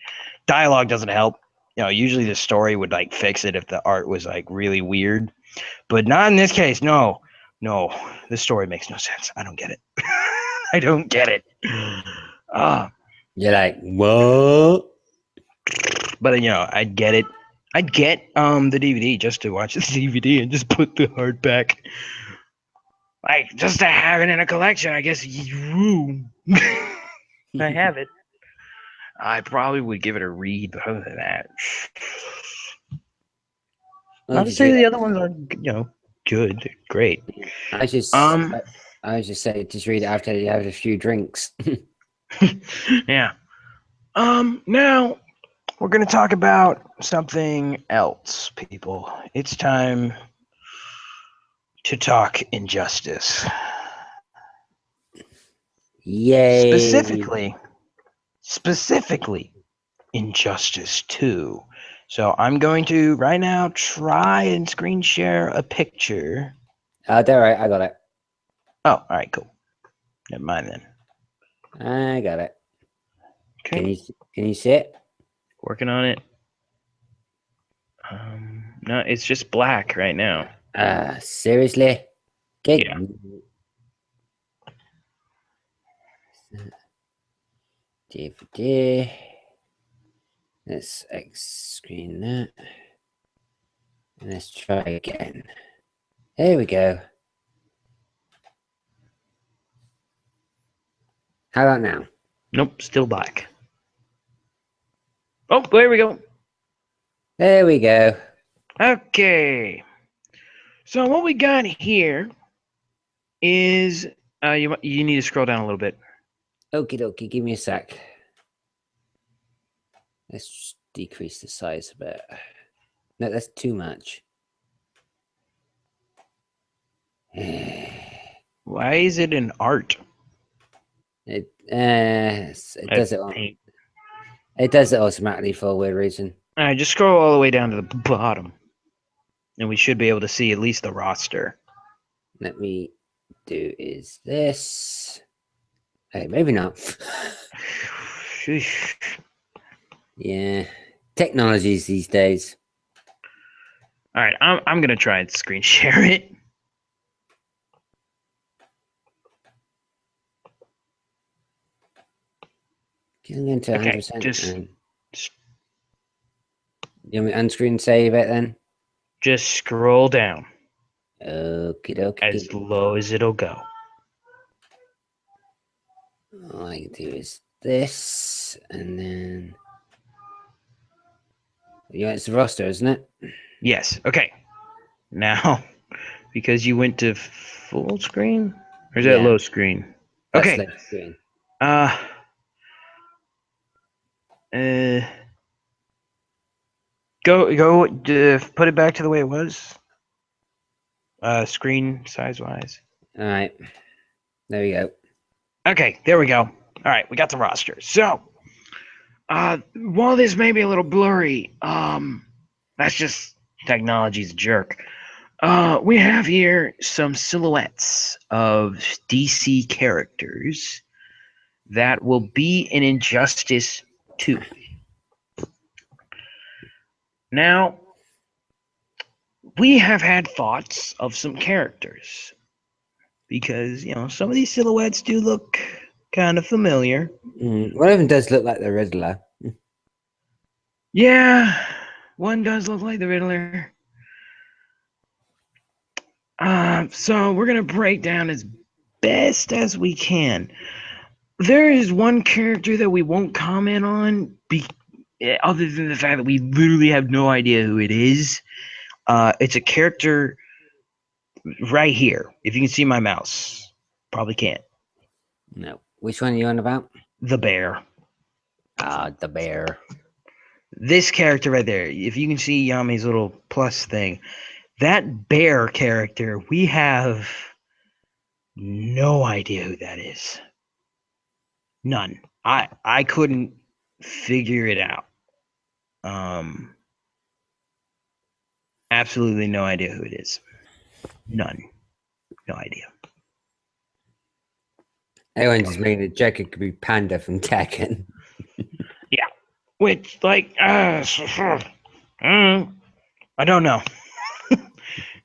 dialogue doesn't help. Usually the story would like fix it if the art was like really weird. But not in this case. No. This story makes no sense. I don't get it. I don't get it. You're like, what? But I'd get it. I'd get the DVD just to watch the DVD and just put the hardback. Like, just to have it in a collection, I guess. I have it. I probably would give it a read, but other than that, Well, not to say the other ones are, good, they're great. I was just say just read it after you have a few drinks. Yeah. Now we're gonna talk about something else, people. It's time to talk injustice. Yay! Specifically, Injustice 2. So I'm going to right now try and screen share a picture. There, right, I got it. Oh, all right, cool. Never mind then. I got it. Okay. Can you see it? Working on it. No, it's just black right now. Seriously? Okay. Yeah. DVD. Let's screen that. And let's try again. There we go. How about now? Nope, still black. Oh, there we go. There we go. Okay. So what we got here is you need to scroll down a little bit. Okie dokie, give me a sec. Let's just decrease the size a bit. No, that's too much. Why is it an art? It does it. It does it automatically for a weird reason. All right, just scroll all the way down to the bottom, and we should be able to see at least the roster. Let me do is this. Hey, maybe not. Yeah, technologies these days. All right, I'm gonna try and screen share it. Getting into Okay, 100%. just you want me to unscreen save it then? Just scroll down. Okie dokie. As low as it'll go. All I can do is this, and then yeah, it's the roster, isn't it? Yes. Okay. Now, because you went to full screen, or is that low screen? That's Okay. low screen. Go. Put it back to the way it was. Screen size wise. All right. There we go. Okay, there we go. All right, we got the roster. So, while this may be a little blurry, that's just technology's a jerk. We have here some silhouettes of DC characters that will be in Injustice 2. Now, we have had thoughts of some characters because, some of these silhouettes do look kind of familiar. One of them does look like the Riddler. Yeah, one does look like the Riddler. So we're going to break down as best as we can. There is one character that we won't comment on other than the fact that we literally have no idea who it is. It's a character right here. If you can see my mouse. Probably can't. No. Which one are you on about? The bear. The bear. This character right there. If you can see Yami's little plus thing. That bear character, we have no idea who that is. None. I couldn't figure it out. Absolutely no idea who it is. None. No idea. Everyone just made a joke. It could be Panda from Tekken. Yeah. Which, I don't know.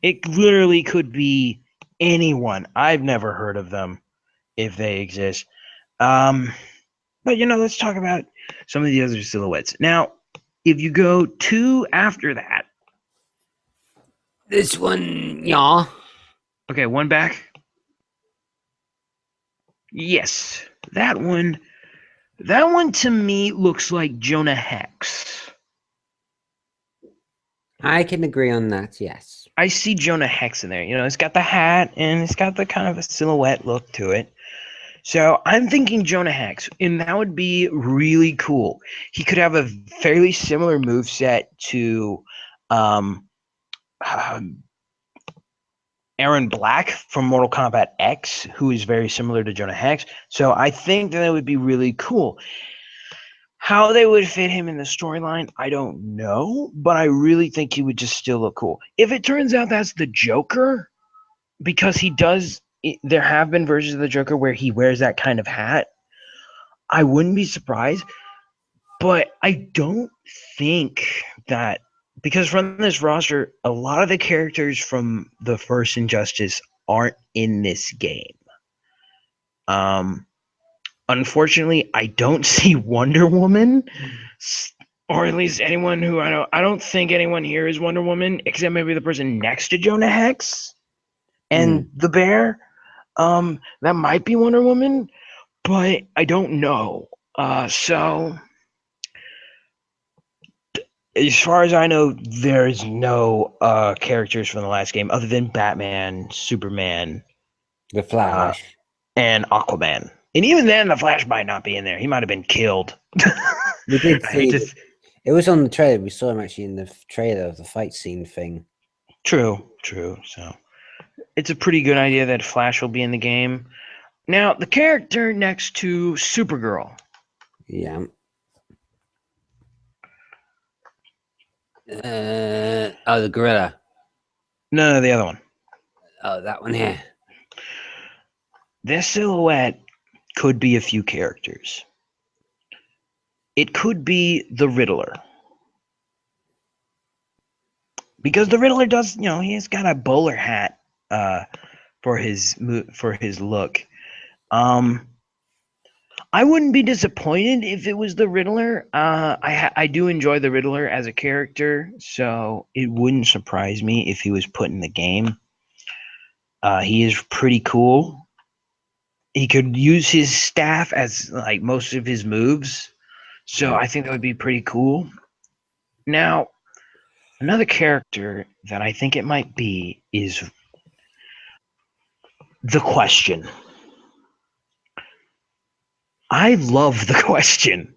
It literally could be anyone. I've never heard of them if they exist. But let's talk about some of the other silhouettes. Now, If you go 2 after that, This one, yeah. okay, 1 back. Yes, that one. That one to me looks like Jonah Hex. I can agree on that, yes. I see Jonah Hex in there. You know, it's got the hat and it's got the kind of a silhouette look to it. So I'm thinking Jonah Hex, and that would be really cool. He could have a fairly similar move set to um, uh, Aaron Black from Mortal Kombat X, who is very similar to Jonah Hex. So I think that would be really cool. How they would fit him in the storyline, I don't know, but I really think he would just still look cool. If it turns out that's the Joker, because he does, there have been versions of the Joker where he wears that kind of hat, I wouldn't be surprised. But I don't think that, because from this roster, a lot of the characters from the first Injustice aren't in this game. Um, Unfortunately, I don't see Wonder Woman, or at least anyone who I don't think anyone here is Wonder Woman, except maybe the person next to Jonah Hex and the bear. That might be Wonder Woman, but I don't know. So as far as I know, there's no characters from the last game other than Batman, Superman, The uh, Flash. and Aquaman. And even then, the Flash might not be in there. He might have been killed. We did I hate see to. that. It was on the trailer. We saw him actually in the trailer of the fight scene thing. True, true. So it's a pretty good idea that Flash will be in the game. Now, the character next to Supergirl. Yeah. Oh, the gorilla. No, the other one. Oh, that one here. This silhouette could be a few characters. It could be the Riddler. Because the Riddler does, you know, he's got a bowler hat for his look. I wouldn't be disappointed if it was the Riddler. I do enjoy the Riddler as a character, so it wouldn't surprise me if he was put in the game. He is pretty cool. He could use his staff as like most of his moves, so Yeah. I think that would be pretty cool. Now, another character that I think it might be is the Question. I love the Question.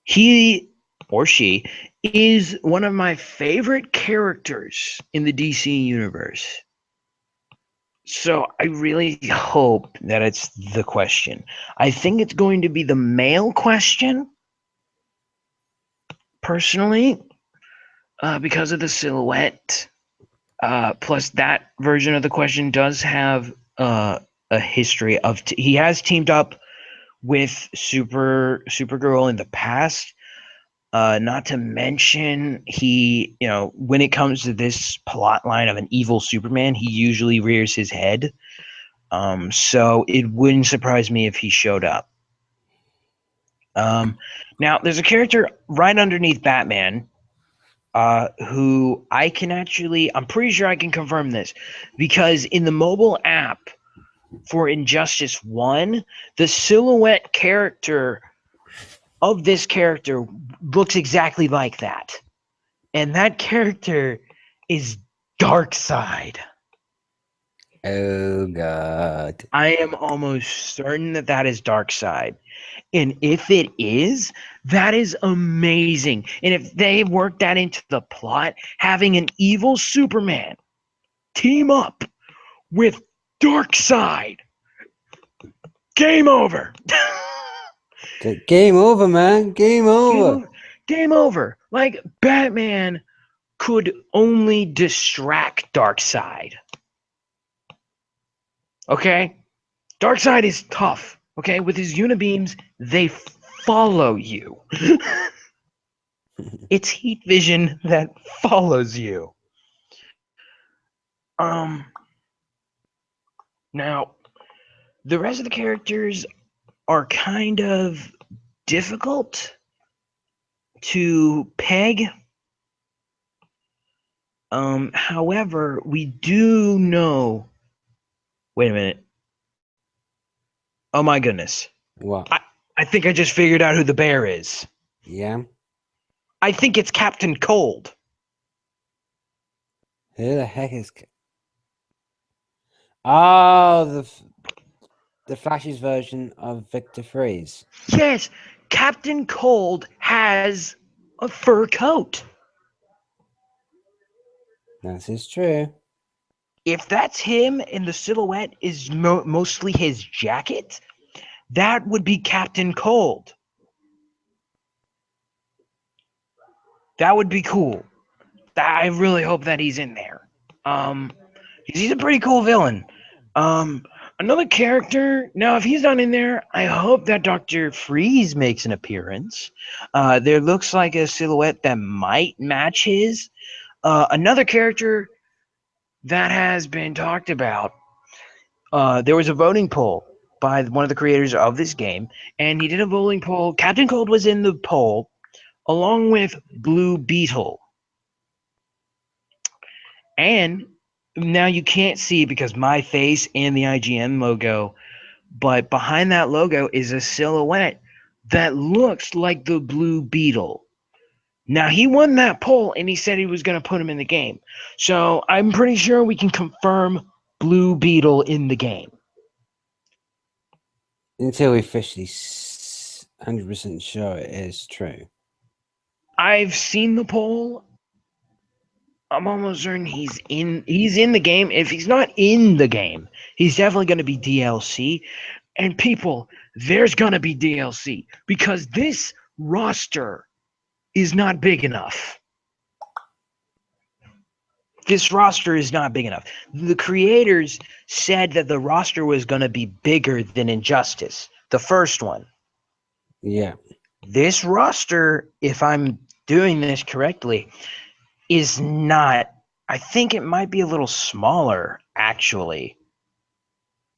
He or she is one of my favorite characters in the DC universe. So I really hope that it's the Question. I think it's going to be the male Question, personally, because of the silhouette. Plus, that version of the Question does have a history of. He has teamed up with Supergirl in the past. Not to mention, he, you know, when it comes to this plot line of an evil Superman, he usually rears his head. So it wouldn't surprise me if he showed up. Now, there's a character right underneath Batman who I can actually, I'm pretty sure I can confirm this, because in the mobile app for Injustice 1, the silhouette character of this character looks exactly like that. And that character is Darkseid. Oh God. I am almost certain that that is Darkseid. And if it is, that is amazing. And if they work that into the plot, having an evil Superman team up with Darkseid, game over. Game over, man. Game over. Game over. Like, Batman could only distract Darkseid. Okay? Darkseid is tough. Okay? With his unibeams, they follow you. It's heat vision that follows you. Now, the rest of the characters are kind of difficult to peg. However, we do know. Wait a minute. Oh my goodness. What? I think I just figured out who the bear is. Yeah. I think it's Captain Cold. Who the heck is? Oh, the Flash's version of Victor Freeze. Yes, Captain Cold has a fur coat. That is true. If that's him and the silhouette is mostly his jacket, that would be Captain Cold. That would be cool. I really hope that he's in there. He's a pretty cool villain. Another character. Now, if he's not in there, I hope that Dr. Freeze makes an appearance. There looks like a silhouette that might match his. Another character that has been talked about. There was a voting poll by one of the creators of this game, and he did a voting poll. Captain Cold was in the poll, along with Blue Beetle. And now you can't see because my face and the IGN logo, but behind that logo is a silhouette that looks like the Blue Beetle. Now he won that poll and he said he was going to put him in the game. So I'm pretty sure we can confirm Blue Beetle in the game. Until we officially 100% sure it is true. I've seen the poll. I'm almost certain he's in the game. If he's not in the game, he's definitely going to be DLC. And people, there's going to be DLC because this roster is not big enough. This roster is not big enough. The creators said that the roster was going to be bigger than Injustice, the first one. Yeah. This roster, if I'm doing this correctly, is not. I think it might be a little smaller, actually.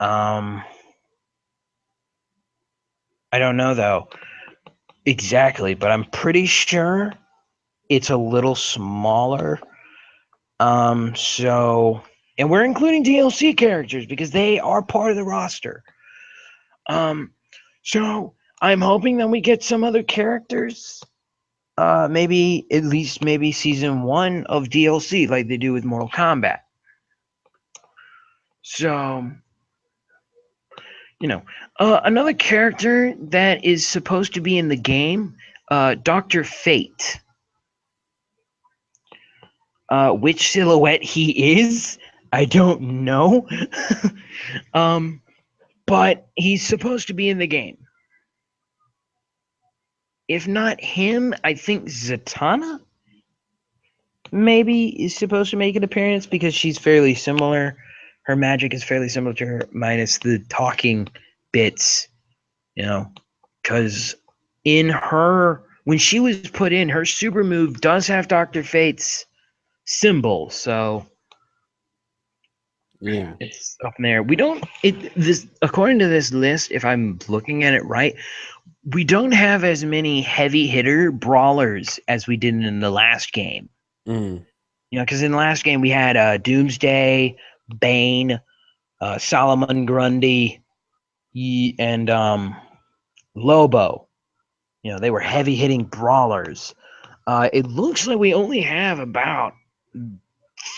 I don't know though exactly, but I'm pretty sure it's a little smaller. So, and we're including DLC characters because they are part of the roster. So I'm hoping that we get some other characters. Maybe at least maybe season 1 of DLC like they do with Mortal Kombat. So, another character that is supposed to be in the game, Dr. Fate. Which silhouette he is, I don't know. But he's supposed to be in the game. If not him, I think Zatanna maybe is supposed to make an appearance because she's fairly similar. Her magic is fairly similar to her, minus the talking bits, because when she was put in, her super move does have Dr. Fate's symbol, so yeah, it's up in there. According to this list, if I'm looking at it right, we don't have as many heavy hitter brawlers as we did in the last game. Because in the last game we had Doomsday, Bane, Solomon Grundy, and Lobo. They were heavy hitting brawlers. It looks like we only have about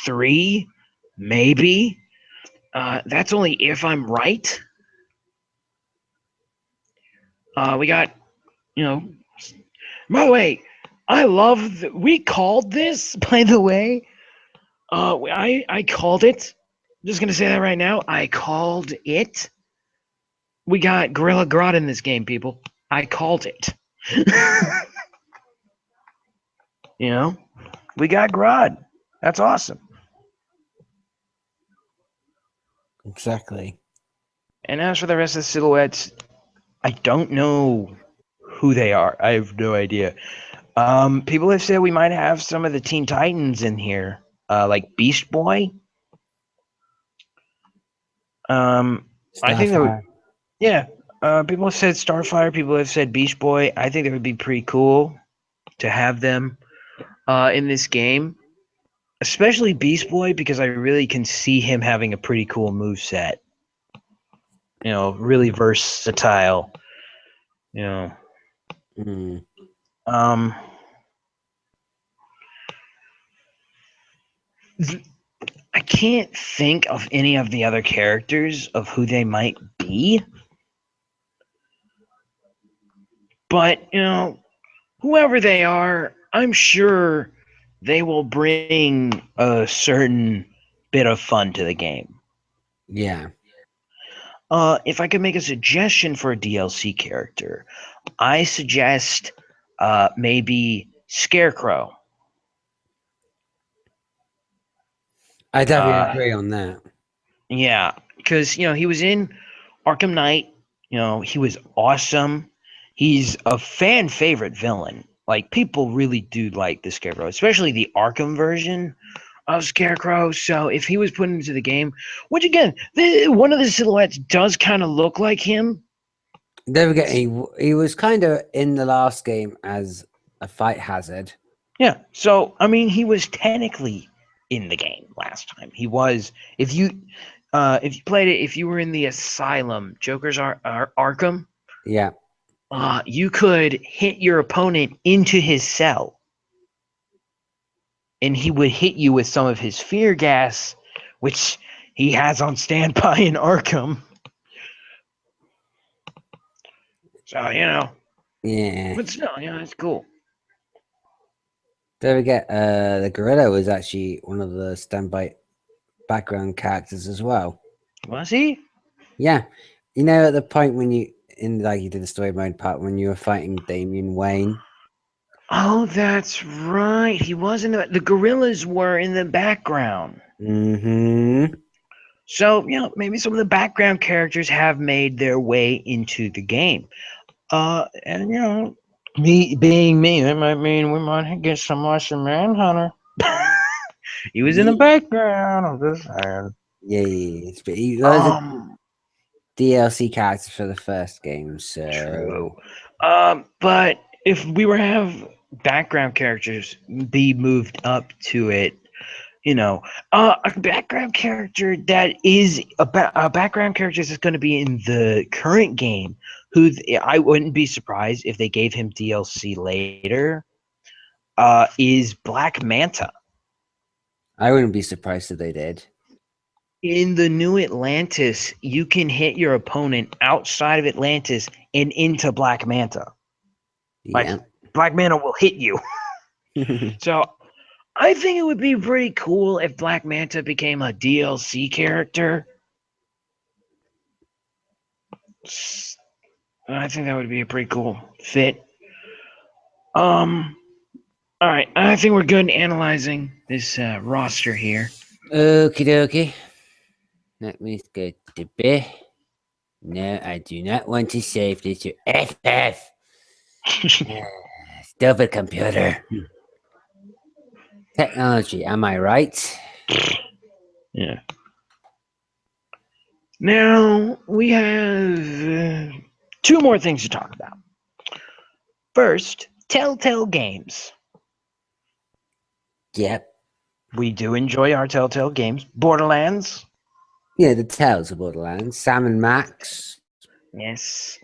3, maybe. That's only if I'm right. We got, by the way, we called this, by the way. I called it. I'm just going to say that right now. I called it. We got Gorilla Grodd in this game, people. I called it. We got Grodd. That's awesome. exactly. And as for the rest of the silhouettes, I don't know who they are. I have no idea. People have said we might have some of the Teen Titans in here, like Beast Boy. I think that would, yeah. People have said Starfire. People have said Beast Boy. I think that would be pretty cool to have them in this game, especially Beast Boy, because I really can see him having a pretty cool move set. Really versatile. You know, Mm. um, I can't think of any of the other characters of who they might be, but whoever they are, I'm sure they will bring a certain bit of fun to the game. Yeah. If I could make a suggestion for a DLC character, I suggest maybe Scarecrow. I definitely Uh, agree on that. yeah, because he was in Arkham Knight. He was awesome. He's a fan favorite villain. Like, people really do like the Scarecrow, especially the Arkham version of Scarecrow. So if he was put into the game, which again, one of the silhouettes does kind of look like him. Don't forget, he was kind of in the last game as a fight hazard. Yeah. So I mean, he was technically in the game last time. He was. If you played it, if you were in the Asylum, Joker's Arkham, Yeah. you could hit your opponent into his cell, and he would hit you with some of his fear gas, which he has on standby in Arkham. So Yeah. but still, it's cool. Don't forget, the gorilla was actually one of the standby background characters as well. Was he? Yeah. At the point when you did the story mode part when you were fighting Damian Wayne. Oh, that's right. He was in the gorillas were in the background. Mm-hmm. So, maybe some of the background characters have made their way into the game. And me being me, that might mean we might get some Martian Manhunter. He was in the Yeah. background. I'm just saying. Yeah. But he was a Um, DLC character for the first game, True. so But if we were to have background characters be moved up to it, a background character that is a background character that's going to be in the current game, I wouldn't be surprised if they gave him DLC later, is Black Manta. I wouldn't be surprised if they did. In the new Atlantis, you can hit your opponent outside of Atlantis and into Black Manta. Like, Yeah. Black Manta will hit you. So I think it would be pretty cool if Black Manta became a DLC character. I think that would be a pretty cool fit. All right, I think we're good in analyzing this roster here. Okie dokie. Let me go to bed. No, I do not want to save this to FF. Stupid computer. Technology, am I right? Yeah. Now we have two more things to talk about. First, Telltale Games. Yep. We do enjoy our Telltale games. Borderlands. Yeah, the Tales of Borderlands. Sam and Max. Yes.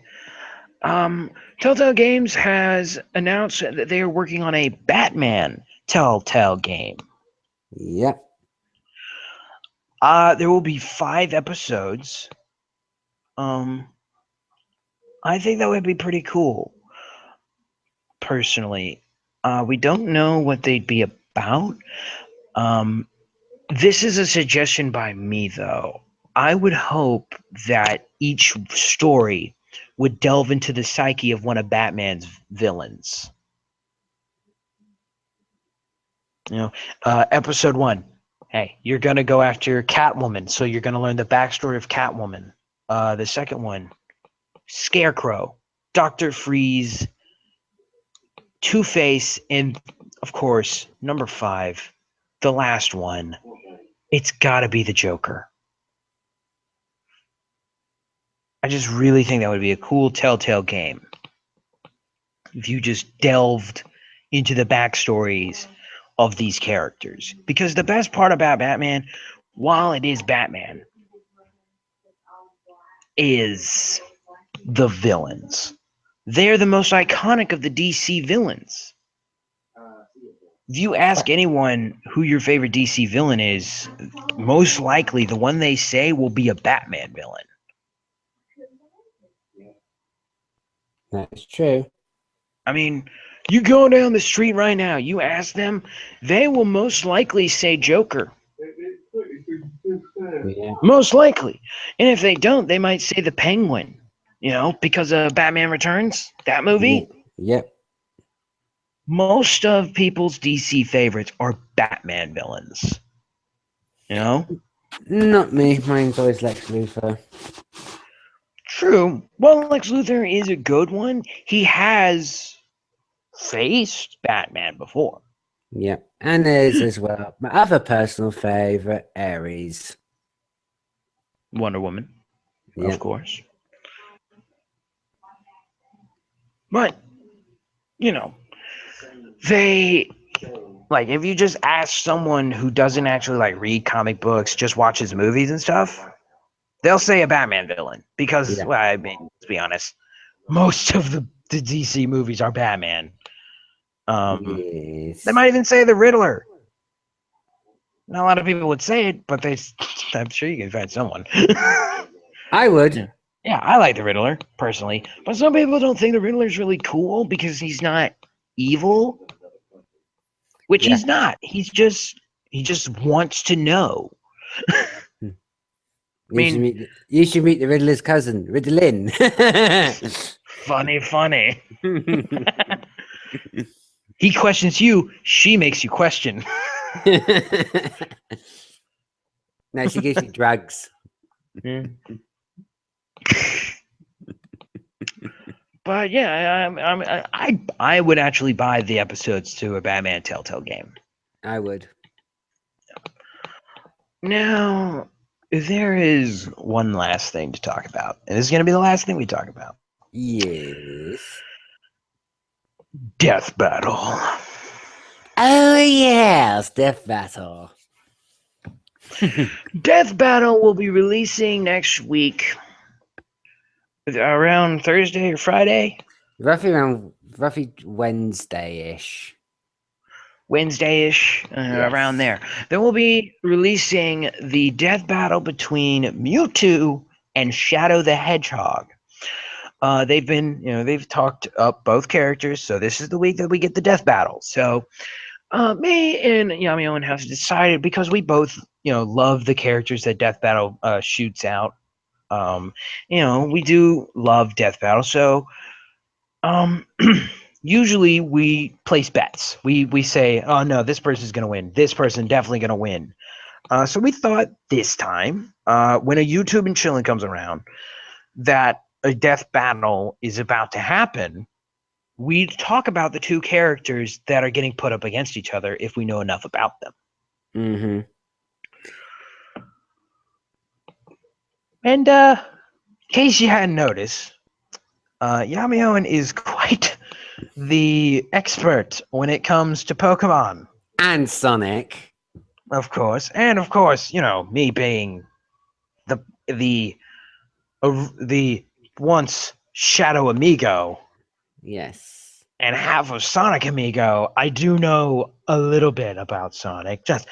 Telltale Games has announced that they are working on a Batman Telltale game. Yep. There will be 5 episodes. I think that would be pretty cool. Personally, we don't know what they'd be about. This is a suggestion by me, though. I would hope that each story would delve into the psyche of one of Batman's villains. Episode 1. Hey, you're gonna go after Catwoman, so you're gonna learn the backstory of Catwoman. The second one, Scarecrow, Dr. Freeze, Two-Face, and of course, number 5, the last one. It's gotta be the Joker. I just really think that would be a cool Telltale game. If you just delved into the backstories of these characters. Because the best part about Batman, while it is Batman, is the villains. They're the most iconic of the DC villains. If you ask anyone who your favorite DC villain is, most likely the one they say will be a Batman villain. That's true. I mean, you go down the street right now, you ask them, they will most likely say Joker. Yeah. Most likely. And if they don't, they might say the Penguin, because of Batman Returns, that movie. Yep. Most of people's DC favorites are Batman villains. Not me. Mine's always Lex Luthor. True. Well, Lex Luthor is a good one. He has faced Batman before. Yep. And there's as well my other personal favorite, Ares. Wonder Woman, Yep. of course. But, they, if you just ask someone who doesn't actually, read comic books, just watches movies and stuff, they'll say a Batman villain. Because, well, I mean, let's be honest, most of the DC movies are Batman. Yes. They might even say the Riddler. Not a lot of people would say it, but I'm sure you can find someone. I would. Yeah, I like the Riddler, personally. But some people don't think the Riddler's really cool because he's not evil. Which he's not. He just wants to know. You should meet the Riddler's cousin, Riddlin. Funny. He questions you, she makes you question. No, she gives you drugs. But yeah, I would actually buy the episodes to a Batman Telltale game. I would. Now, there is one last thing to talk about, and this is going to be the last thing we talk about. Yes. Death Battle. Oh yes, Death Battle. Death Battle will be releasing next week, around Thursday or Friday. Roughly Wednesday-ish. Wednesday-ish, around there. They will be releasing the Death Battle between Mewtwo and Shadow the Hedgehog. They've talked up both characters, so this is the week that we get the Death Battle. So, me and Yami Owen have decided, because we both, love the characters that Death Battle shoots out. We do love Death Battle, so usually we place bets. We say, oh no, this person's gonna win. This person definitely gonna win. So we thought this time, when a YouTube and Chillin' comes around, that a death battle is about to happen, we talk about the two characters that are getting put up against each other if we know enough about them. Mm-hmm. And in case you hadn't noticed, Yami Owen is quite the expert when it comes to Pokemon. And Sonic. Of course. And of course, me being the once Shadow Amigo. Yes. And half of Sonic Amigo, I do know a little bit about Sonic. Just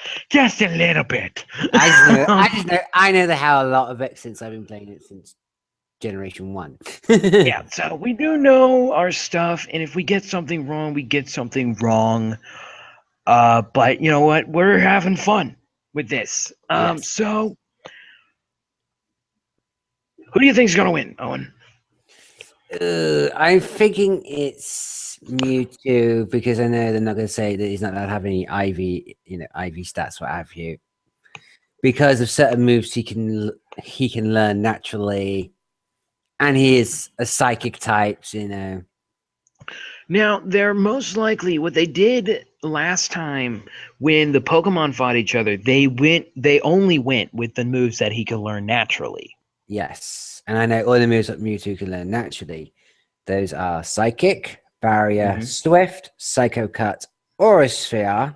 a little bit. I know the hell a lot of it since I've been playing it since Generation 1. Yeah, so we do know our stuff, and if we get something wrong, we get something wrong. But you know what? We're having fun with this. Yes. So who do you think is going to win, Owen? I'm thinking it's Mewtwo, because I know they're not going to say that he's not allowed to have any IV stats, what have you. Because of certain moves he can learn naturally, and he is a psychic type, Now, they're most likely, what they did last time when the Pokemon fought each other, they only went with the moves that he could learn naturally. Yes. And I know all the moves that Mewtwo can learn naturally. Those are Psychic, Barrier, Mhm. Swift, Psycho Cut, Aura Sphere.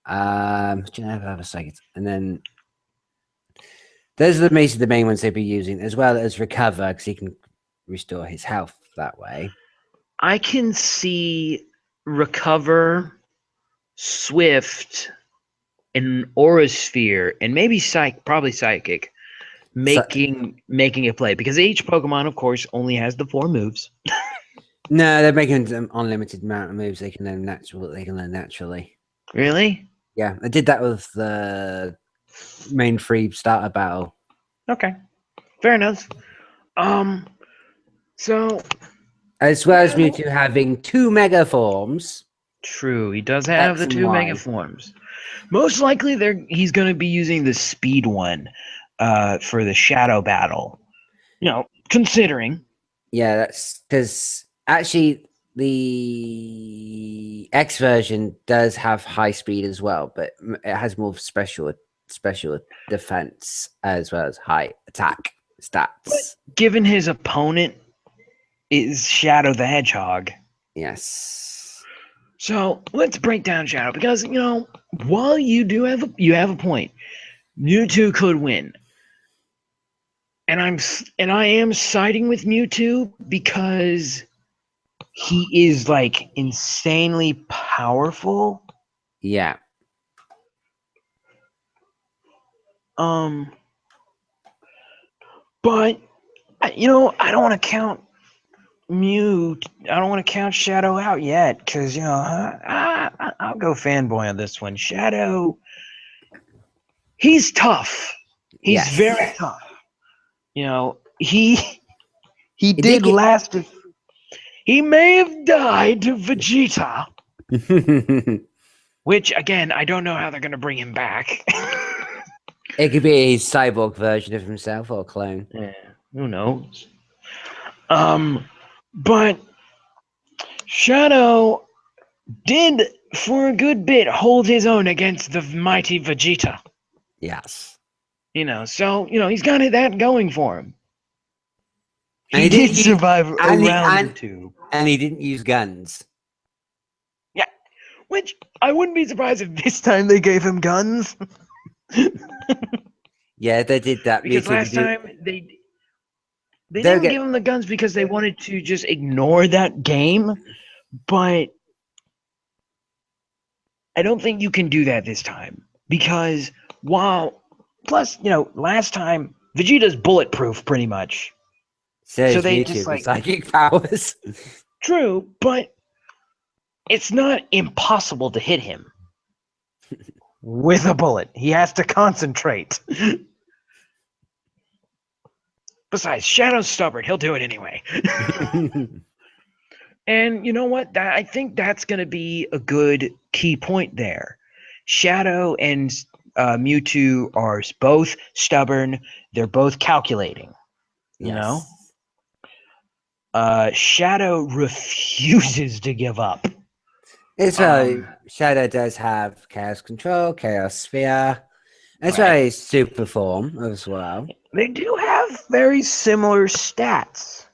Do you know if I have a second? And then those are the main ones they'd be using, as well as Recover, because he can restore his health that way. I can see Recover, Swift, and Aura Sphere, and maybe probably Psychic, So, making a play because each Pokemon, of course, only has the 4 moves. no, they're making them unlimited amount of moves they can learn naturally. Really? Yeah, I did that with the main 3 starter battle. Okay, fair enough. So As well as Shadow- Mewtwo having 2 Mega Forms. true, he does have X the and 2 Mega Y. Forms. Most likely, he's going to be using the Speed one for the Shadow Battle. You know, considering. Yeah, that's because actually the X version does have high speed as well, but it has more special defense as well as high attack But stats. given his opponent is Shadow the Hedgehog, Yes. so let's break down Shadow because while you have a point, Mewtwo could win, and I am siding with Mewtwo because he is like insanely powerful. Yeah. But I don't want to count I don't want to count Shadow out yet because I'll go fanboy on this one. Shadow, he's tough. He's Yes. very tough. He It did did get last. He may have died to Vegeta, which again I don't know how they're gonna bring him back. it could be his cyborg version of himself or a clone. Yeah, who knows? But Shadow did for a good bit hold his own against the mighty Vegeta. Yes. So he's got that going for him. And He did didn't use- survive a and he- round or and- two. And he didn't use guns. Yeah, which I wouldn't be surprised if this time they gave him guns. Yeah, they did that. Because Mewtwo last could do- time they They'll didn't get- give him the guns because they wanted to just ignore that game, but I don't think you can do that this time because last time Vegeta's bulletproof pretty much. So they Mewtwo just, with psychic powers. True, but it's not impossible to hit him with a bullet. He has to concentrate. Besides, Shadow's stubborn. He'll do it anyway. And you know what? I think that's going to be a good key point there. Shadow and Mewtwo are both stubborn. They're both calculating. You know? Shadow refuses to give up. It's right. Shadow does have Chaos Control, Chaos Sphere. That's right. Super Form as well. They do have very similar stats.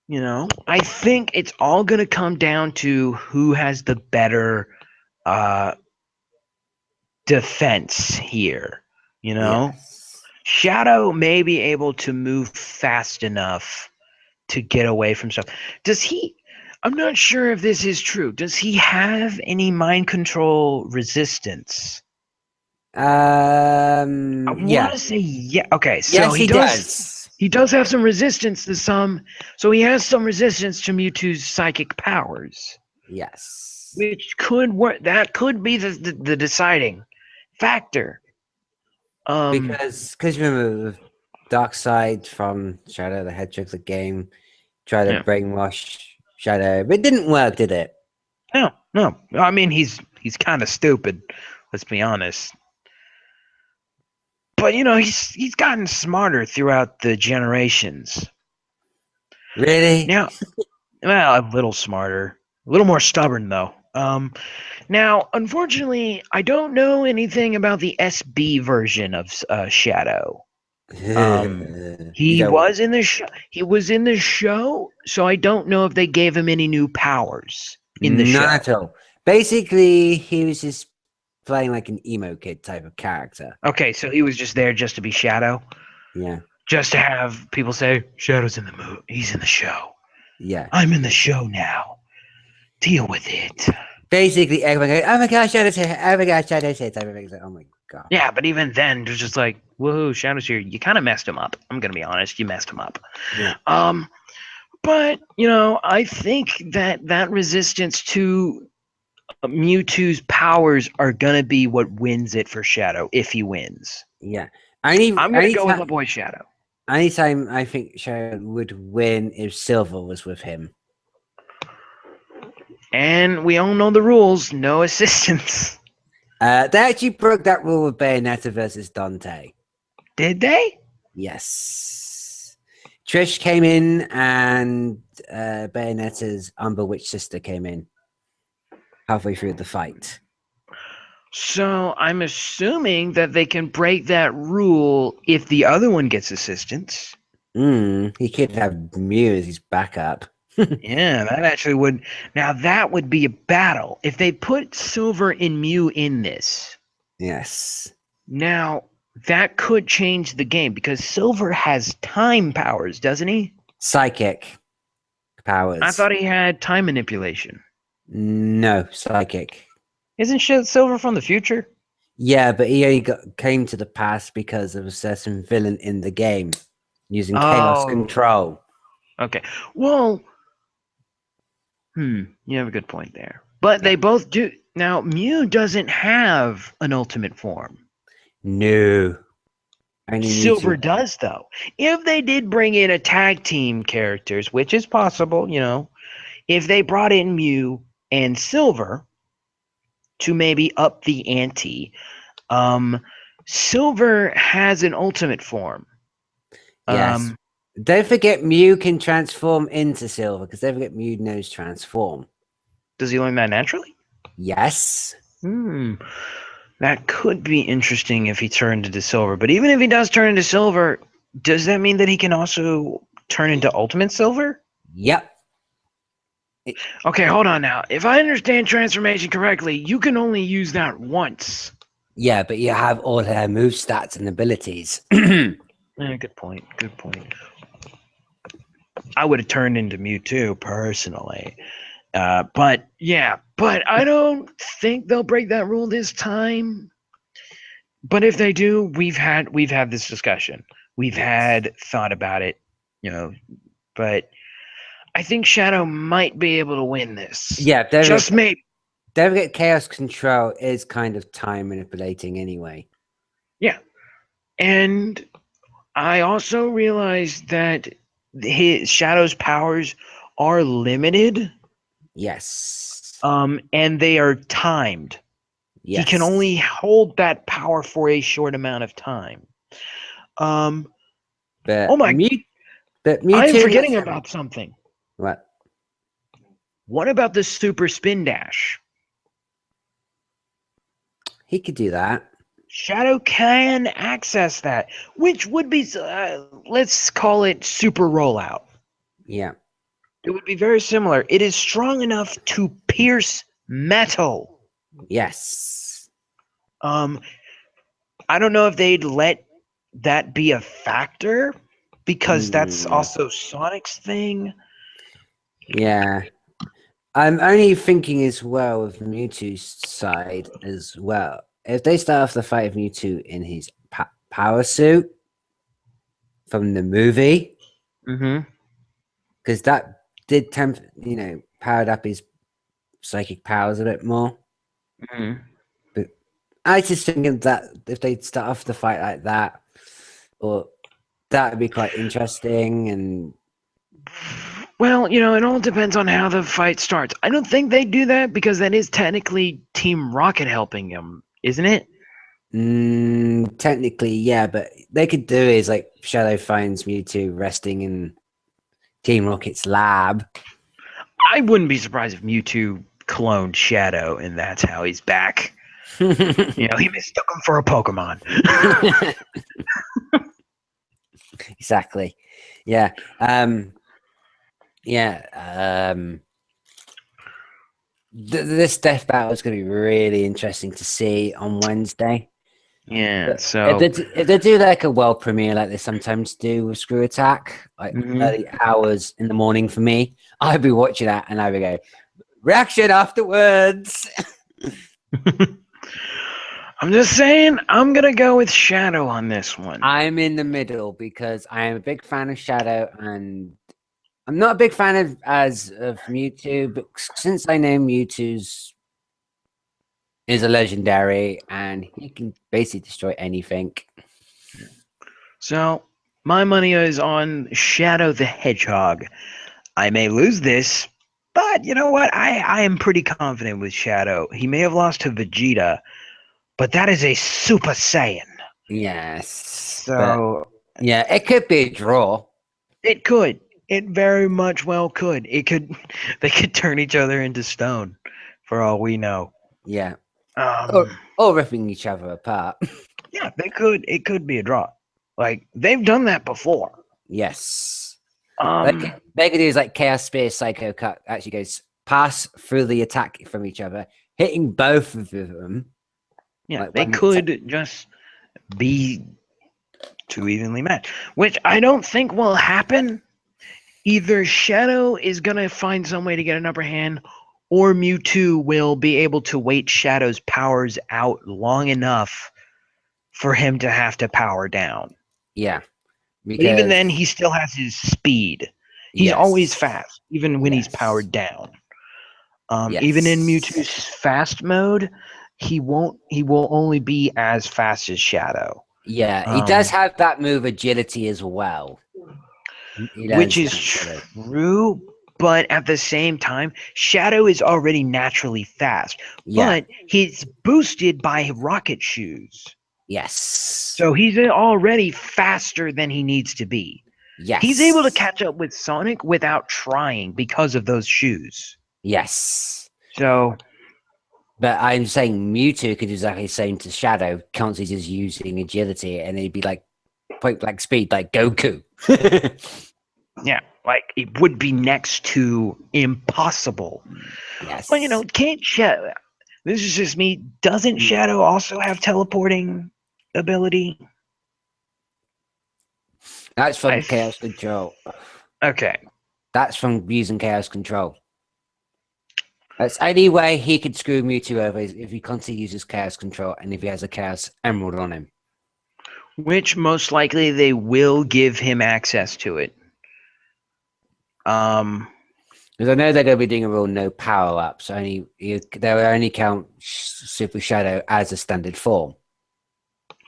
I think it's all going to come down to who has the better defense here. Yes. Shadow may be able to move fast enough to get away from stuff. Does he? I'm not sure if this is true. Does he have any mind control resistance? I want to say yeah. Okay, so yes, he does. He does have some resistance to some. So he has some resistance to Mewtwo's psychic powers. Yes. Which could work. That could be the deciding factor. Because remember the dark side from Shadow the Hedgehog, the game, tried to brainwash Shadow, but it didn't work, did it? No. I mean, he's kind of stupid. Let's be honest. But he's gotten smarter throughout the generations. Really? Now, well, a little smarter, a little more stubborn though. Now, unfortunately, I don't know anything about the SB version of Shadow. You He don't was in the show. He was in the show, so I don't know if they gave him any new powers in the none show. at all. Basically, he was just playing like an emo kid type of character. Okay, so he was just there just to be Shadow, Yeah, just to have people say Shadow's in the movie. He's in the show. yeah. I'm in the show now. Deal with it. Basically, everyone goes, "Oh my gosh, Shadow's here! Oh my gosh, Shadow's here!" Everything's like, "Oh my god!" Yeah, but even then, they're just like, woohoo, Shadow's here. You kind of messed him up. I'm gonna be honest. You messed him up. Yeah, But I think that resistance to Mewtwo's powers are gonna be what wins it for Shadow if he wins. yeah. Any, I'm gonna go with my boy Shadow. anytime I think Shadow would win if Silver was with him. And we all know the rules: no assistance. They actually broke that rule with Bayonetta versus Dante. Did they? Yes. Trish came in and Bayonetta's Umber Witch sister came in halfway through the fight. So I'm assuming that they can break that rule if the other one gets assistance. He could have Mew as his backup. Yeah, that actually would. Now that would be a battle if they put Silver and Mew in this. Yes. Now that could change the game because Silver has time powers, doesn't he? Psychic powers. I thought he had time manipulation. No, psychic. Isn't Silver from the future? Yeah, but he only came to the past because of a certain villain in the game using chaos control. Okay. Well, you have a good point there. But they both do. Now, Mew doesn't have an ultimate form. No. Silver does, though. If they did bring in a tag team characters, which is possible, if they brought in Mew and Silver to maybe up the ante, Silver has an ultimate form. Yes. Don't forget Mew can transform into Silver because don't forget Mew knows transform. Does he learn that naturally? Yes. That could be interesting if he turned into Silver. But even if he does turn into Silver, does that mean that he can also turn into Ultimate Silver? Yep. Okay, hold on now. If I understand transformation correctly, you can only use that once. Yeah, but you have all their move stats and abilities. Good point. Good point. I would have turned into Mewtwo personally. But I don't think they'll break that rule this time. But if they do, we've had this discussion. We've had thought about it, but I think Shadow might be able to win this. Yeah, just maybe. Don't forget chaos control is kind of time manipulating anyway. Yeah. And I also realized that his Shadow's powers are limited. Yes. And they are timed. Yes. He can only hold that power for a short amount of time. But oh my! But I'm forgetting about something. What? What about the super spin dash? He could do that. Shadow can access that, which would be, let's call it super rollout. Yeah. It would be very similar. It is strong enough to pierce metal. Yes. I don't know if they'd let that be a factor because that's also Sonic's thing. Yeah. I'm only thinking as well with Mewtwo's side as well. If they start off the fight of Mewtwo in his power suit from the movie, because that did powered up his psychic powers a bit more. But I just thinking that if they start off the fight like that, or that would be quite interesting. And well, it all depends on how the fight starts. I don't think they do that because that is technically Team Rocket helping him, isn't it? Technically, yeah, but they could do is like Shadow finds Mewtwo resting in Team Rocket's lab. I wouldn't be surprised if Mewtwo cloned Shadow and that's how he's back. He mistook him for a Pokemon. Exactly. Yeah. Yeah. This death battle is going to be really interesting to see on Wednesday. Yeah. But So. if they do like a world premiere like they sometimes do with Screw Attack, like Mhm. early hours in the morning for me, I'd be watching that and I would go, reaction afterwards. I'm just saying, I'm gonna go with Shadow on this one. I'm in the middle because I am a big fan of Shadow and I'm not a big fan of Mewtwo, but since I know Mewtwo's is a legendary and he can basically destroy anything. So my money is on Shadow the Hedgehog. I may lose this, but you know what? I am pretty confident with Shadow. He may have lost to Vegeta, but that is a Super Saiyan. Yes, but So yeah, it could be a draw. it could. It very much well could. It could. They could turn each other into stone, for all we know. Yeah, or, Um. or ripping each other apart. Yeah, they could. It could be a draw. Like they've done that before. Yes, Um. like they could use like Chaos Spear, Psycho Cut. Actually, goes pass through the attack from each other, hitting both of them. Yeah, Like they when the could just be too evenly matched, which I don't think will happen. Either Shadow is gonna find some way to get an upper hand, or Mewtwo will be able to wait Shadow's powers out long enough for him to have to power down. yeah, But even because then, he still has his speed. He's always yes, fast, even when he's yes, powered down. Even in yes, Mewtwo's fast mode, he won't. He will only be as fast as Shadow, yeah. He does um, have that move agility as well. He which learns is that agility. true. But at the same time, Shadow is already naturally fast, Yeah. but he's boosted by rocket shoes. Yes. So he's already faster than he needs to be. He's able to Yes. catch up with Sonic without trying because of those shoes. Yes. So But I'm saying Mewtwo could do exactly the same to Shadow, constantly just using agility, and it'd be like point blank speed, like Goku. yeah, like it would be next to impossible. Well, Yes. can't Shadow? This is just me. Doesn't Shadow also have teleporting ability? That's I from Chaos Control. okay. That's from using Chaos Control. That's any way he could screw Mewtwo over is if he constantly uses Chaos Control and if he has a Chaos Emerald on him. Which most likely they will give him access to it. Um, Because I know they're going to be doing a rule no power ups. They'll only count Super Shadow as a standard form,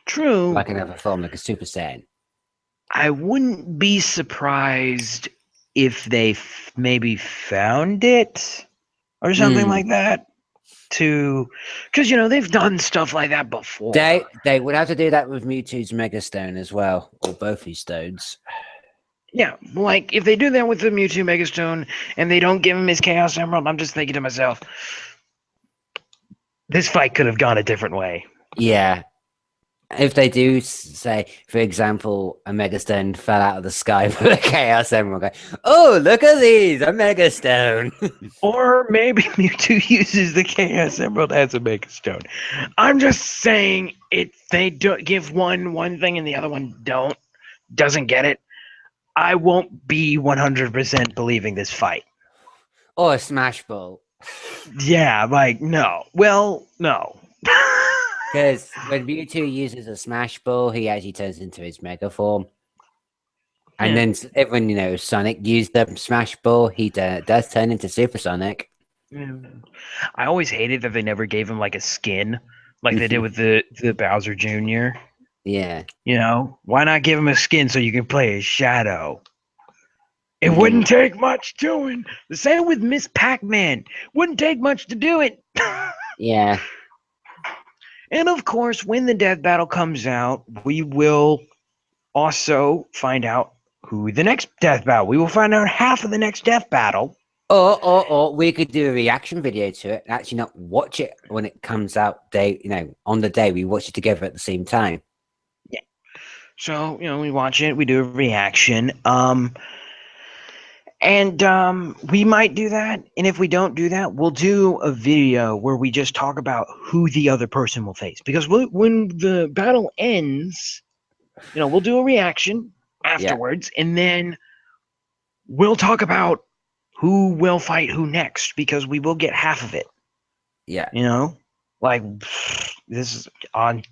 true. like another form, like a Super Saiyan. I wouldn't be surprised if they maybe found it or something Mm. like that because they've done stuff like that before. They would have to do that with Mewtwo's Mega Stone as well, or both his stones. Yeah, like if they do that with the Mewtwo Megastone and they don't give him his Chaos Emerald, I'm just thinking to myself, this fight could have gone a different way. Yeah. If they do say, for example, a Mega Stone fell out of the sky with a Chaos Emerald, go, oh, look at these, a Mega Stone. Or maybe Mewtwo uses the Chaos Emerald as a Megastone. I'm just saying, if they don't give one thing and the other one doesn't get it, I won't be 100% believing this fight. Or a Smash Ball. Yeah, like no. Well, no. Because when Mewtwo uses a Smash Ball, he actually turns into his Mega form. And Yeah. then when Sonic used the Smash Ball, he does turn into Super Sonic. Yeah. I always hated that they never gave him like a skin, like they did with the Bowser Jr. Yeah. Why not give him a skin so you can play as Shadow? It Mm. wouldn't take much doing. The same with Miss Pac-Man. Wouldn't take much to do it. Yeah. And of course, when the death battle comes out, we will also find out who the next death battle. We will find out half of the next death battle. Or we could do a reaction video to it and actually not watch it when it comes out on the day. We watch it together at the same time. Yeah. So, we watch it, we do a reaction. And we might do that. And if we don't do that, we'll do a video where we just talk about who the other person will face. Because when the battle ends, we'll do a reaction afterwards, and then we'll talk about who will fight who next, because we will get half of it. Yeah. Like, this is on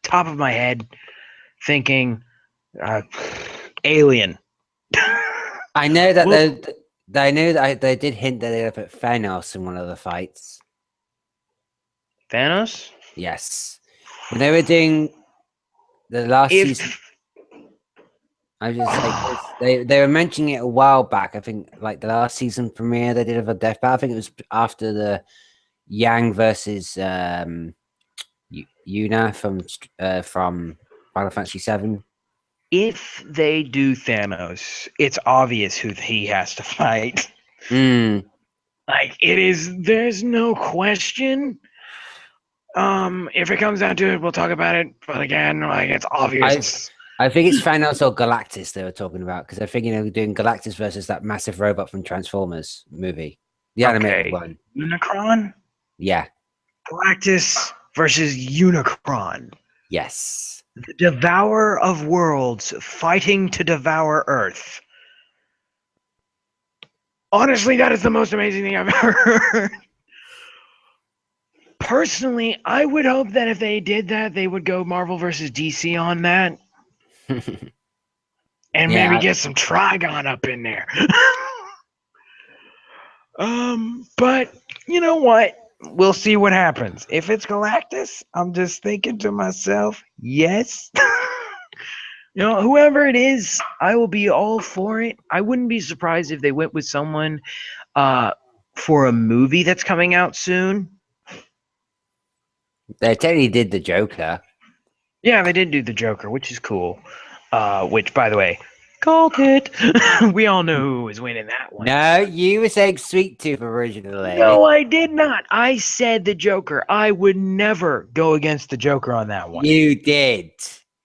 top of my head thinking Alien. I know that Well, they did hint that they'd put Thanos in one of the fights. Thanos? Yes. When they were doing the last season, I was just like, they were mentioning it a while back. I think like the last season premiere they did of a death battle. I think it was after the Yang versus Yuna from Final Fantasy VII. If they do Thanos, it's obvious who he has to fight. Like, there's no question. If it comes down to it, we'll talk about it. But again, like, it's obvious. I think it's Thanos or Galactus they were talking about, because they're thinking of doing Galactus versus that massive robot from Transformers movie, the animated one. Unicron? Yeah. Galactus versus Unicron. Yes. The devourer of worlds fighting to devour Earth. Honestly, that is the most amazing thing I've ever heard. Personally, I would hope that if they did that, they would go Marvel versus DC on that. And maybe get some Trigon up in there. But you know what? We'll see what happens. If it's Galactus, I'm just thinking to myself, yes. Whoever it is, I will be all for it. I wouldn't be surprised if they went with someone for a movie that's coming out soon. They totally did the Joker. Yeah, they did do the Joker, which is cool. Which, by the way, called it. We all know who was winning that one. No, you were saying Sweet Tooth originally. No, I did not. I said the Joker. I would never go against the Joker on that one. You did.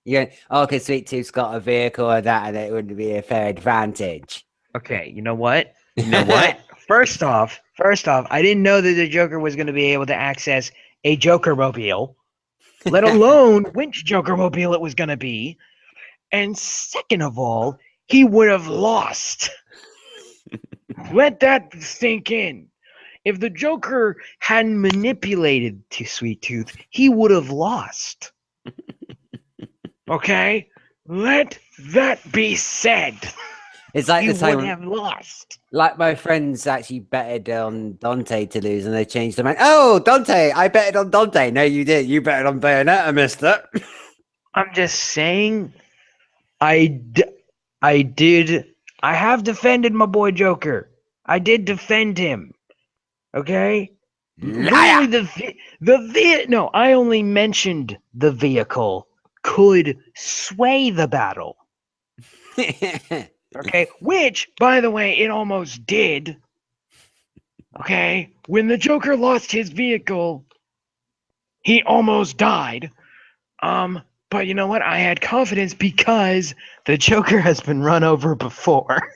Yeah. Okay, Sweet Tooth's got a vehicle or that, and it wouldn't be a fair advantage. Okay, you know what? First off, I didn't know that the Joker was going to be able to access a Joker-mobile, let alone which Joker-mobile it was going to be. And second of all, he would have lost. Let that sink in. If the Joker hadn't manipulated to Sweet Tooth, he would have lost. Okay? Let that be said. It's like he the time would have lost. Like my friends actually betted on Dante to lose, and they changed the mind. Oh, Dante! I betted on Dante. No, you did. You betted on Bayonetta, mister. I'm just saying, I did. I have defended my boy Joker. I did defend him. Okay? Liar! No, I only mentioned the vehicle could sway the battle. Okay? Which, by the way, it almost did. Okay? When the Joker lost his vehicle, he almost died. But you know what? I had confidence because the Joker has been run over before.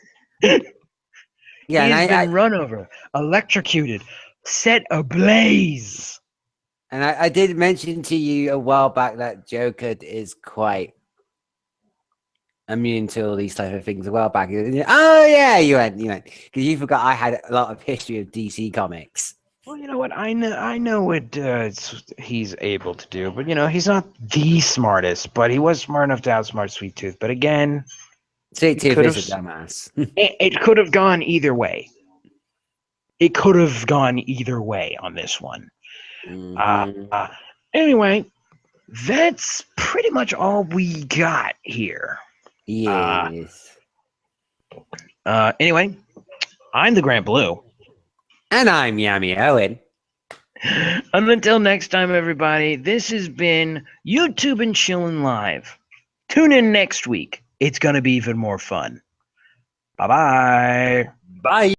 Yeah, He's been run over, electrocuted, set ablaze. And I did mention to you a while back that Joker is quite immune to all these type of things a while back. Oh yeah, you went because you forgot I had a lot of history of DC comics. Well, you know what? I know what he's able to do, but he's not the smartest. But he was smart enough to outsmart Sweet Tooth. But again, Sweet Tooth is a dumbass. It could have gone either way. It could have gone either way on this one. Mm-hmm. Anyway, that's pretty much all we got here. Yes. Anyway, I'm the Grant Blue. And I'm Yami Owen. And until next time, everybody, this has been YouTube and Chillin' Live. Tune in next week. It's going to be even more fun. Bye-bye. Bye.